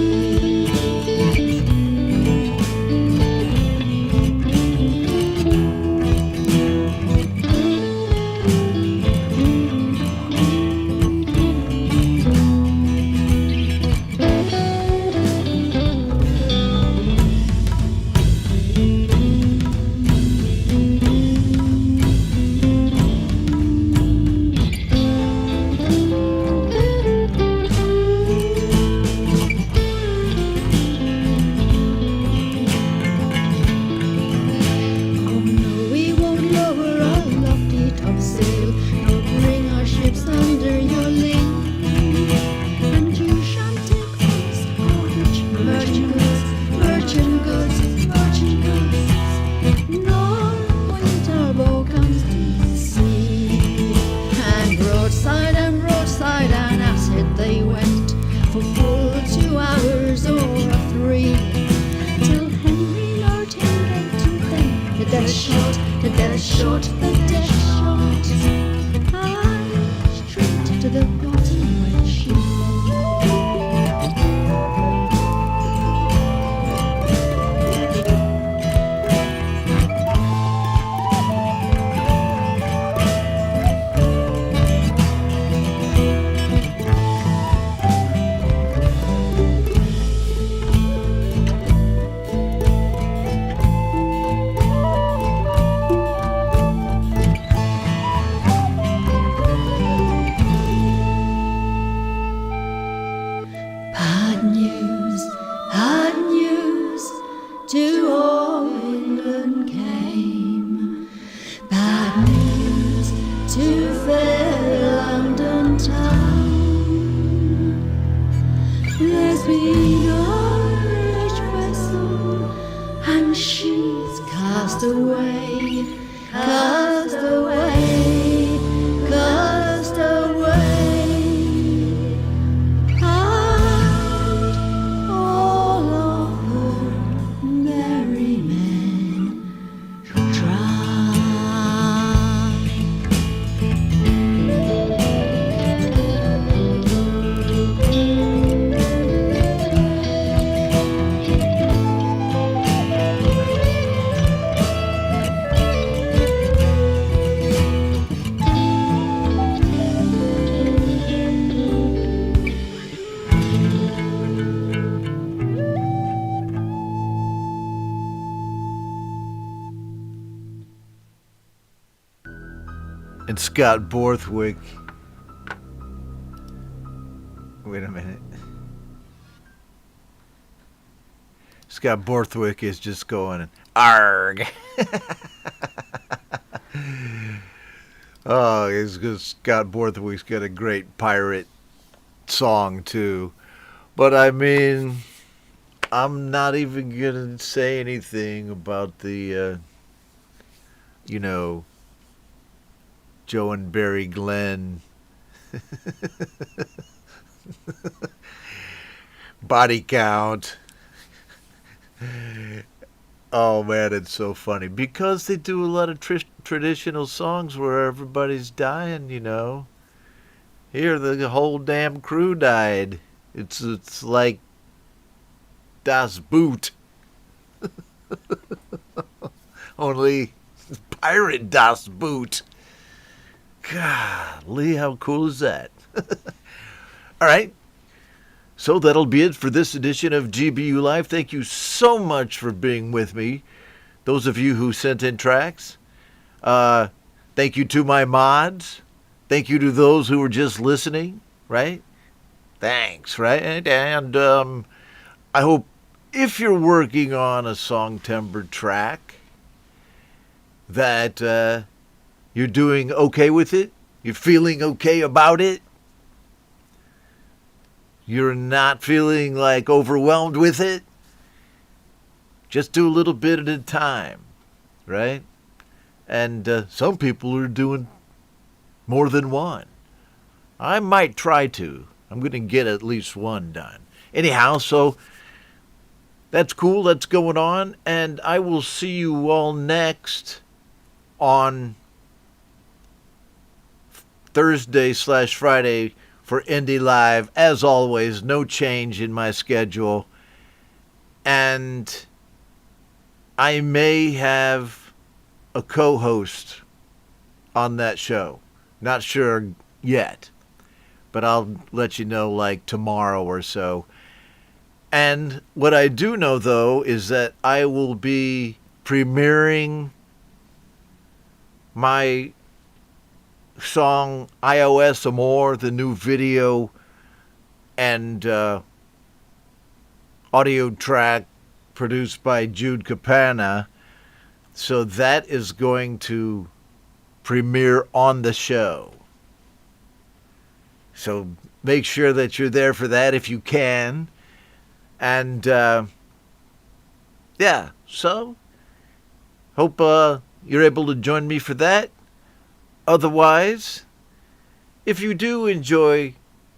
S8: Oh no, we won't lower our lofty topsail, nor bring our ships under your lee. And you shan't take us our rich merchant goods, merchant goods, merchant goods, nor point our bow comes to the sea. And broadside and at it they went, for full 2 hours or 3, till Henry Martin came to them, the death shot, the death shot, the death shot, and straight to the bottom went she. been a rich vessel, and she's cast away, cast away, cast away. And all of her merry men drown.
S2: And Scott Borthwick. Wait a minute. Scott Borthwick is just going, arg. Oh, it's good. Scott Borthwick's got a great pirate song, too. But, I mean, I'm not even going to say anything about the, Joe and Barry Glenn body count. Oh man, it's so funny because they do a lot of traditional songs where everybody's dying. Here the whole damn crew died. It's like Das Boot, only pirate Das Boot. Golly, how cool is that? All right. So that'll be it for this edition of GBU Live. Thank you so much for being with me. Those of you who sent in tracks. Thank you to my mods. Thank you to those who were just listening, right? Thanks, right? And I hope if you're working on a Song Timbre track that you're doing okay with it. You're feeling okay about it. You're not feeling like overwhelmed with it. Just do a little bit at a time, right? And some people are doing more than one. I might try to. I'm going to get at least one done. Anyhow, so that's cool. That's going on. And I will see you all next on Thursday/Friday for Indie Live. As always, no change in my schedule. And I may have a co-host on that show. Not sure yet, but I'll let you know like tomorrow or so. And what I do know, though, is that I will be premiering my song iOS Amore, the new video and audio track produced by Jude Capana. So that is going to premiere on the show. So make sure that you're there for that if you can. And yeah, so hope you're able to join me for that. Otherwise, if you do enjoy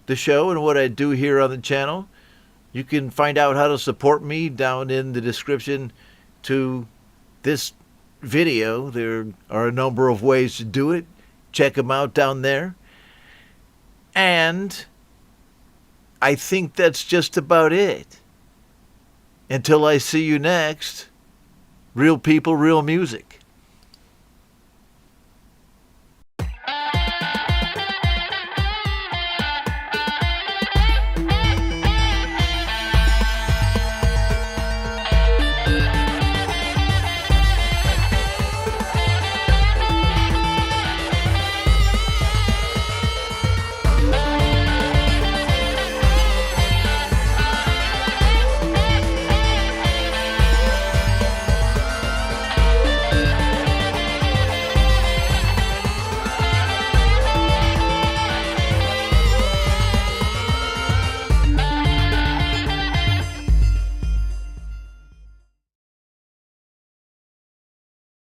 S2: the show and what I do here on the channel, you can find out how to support me down in the description to this video. There are a number of ways to do it. Check them out down there. And I think that's just about it. Until I see you next, real people, real music.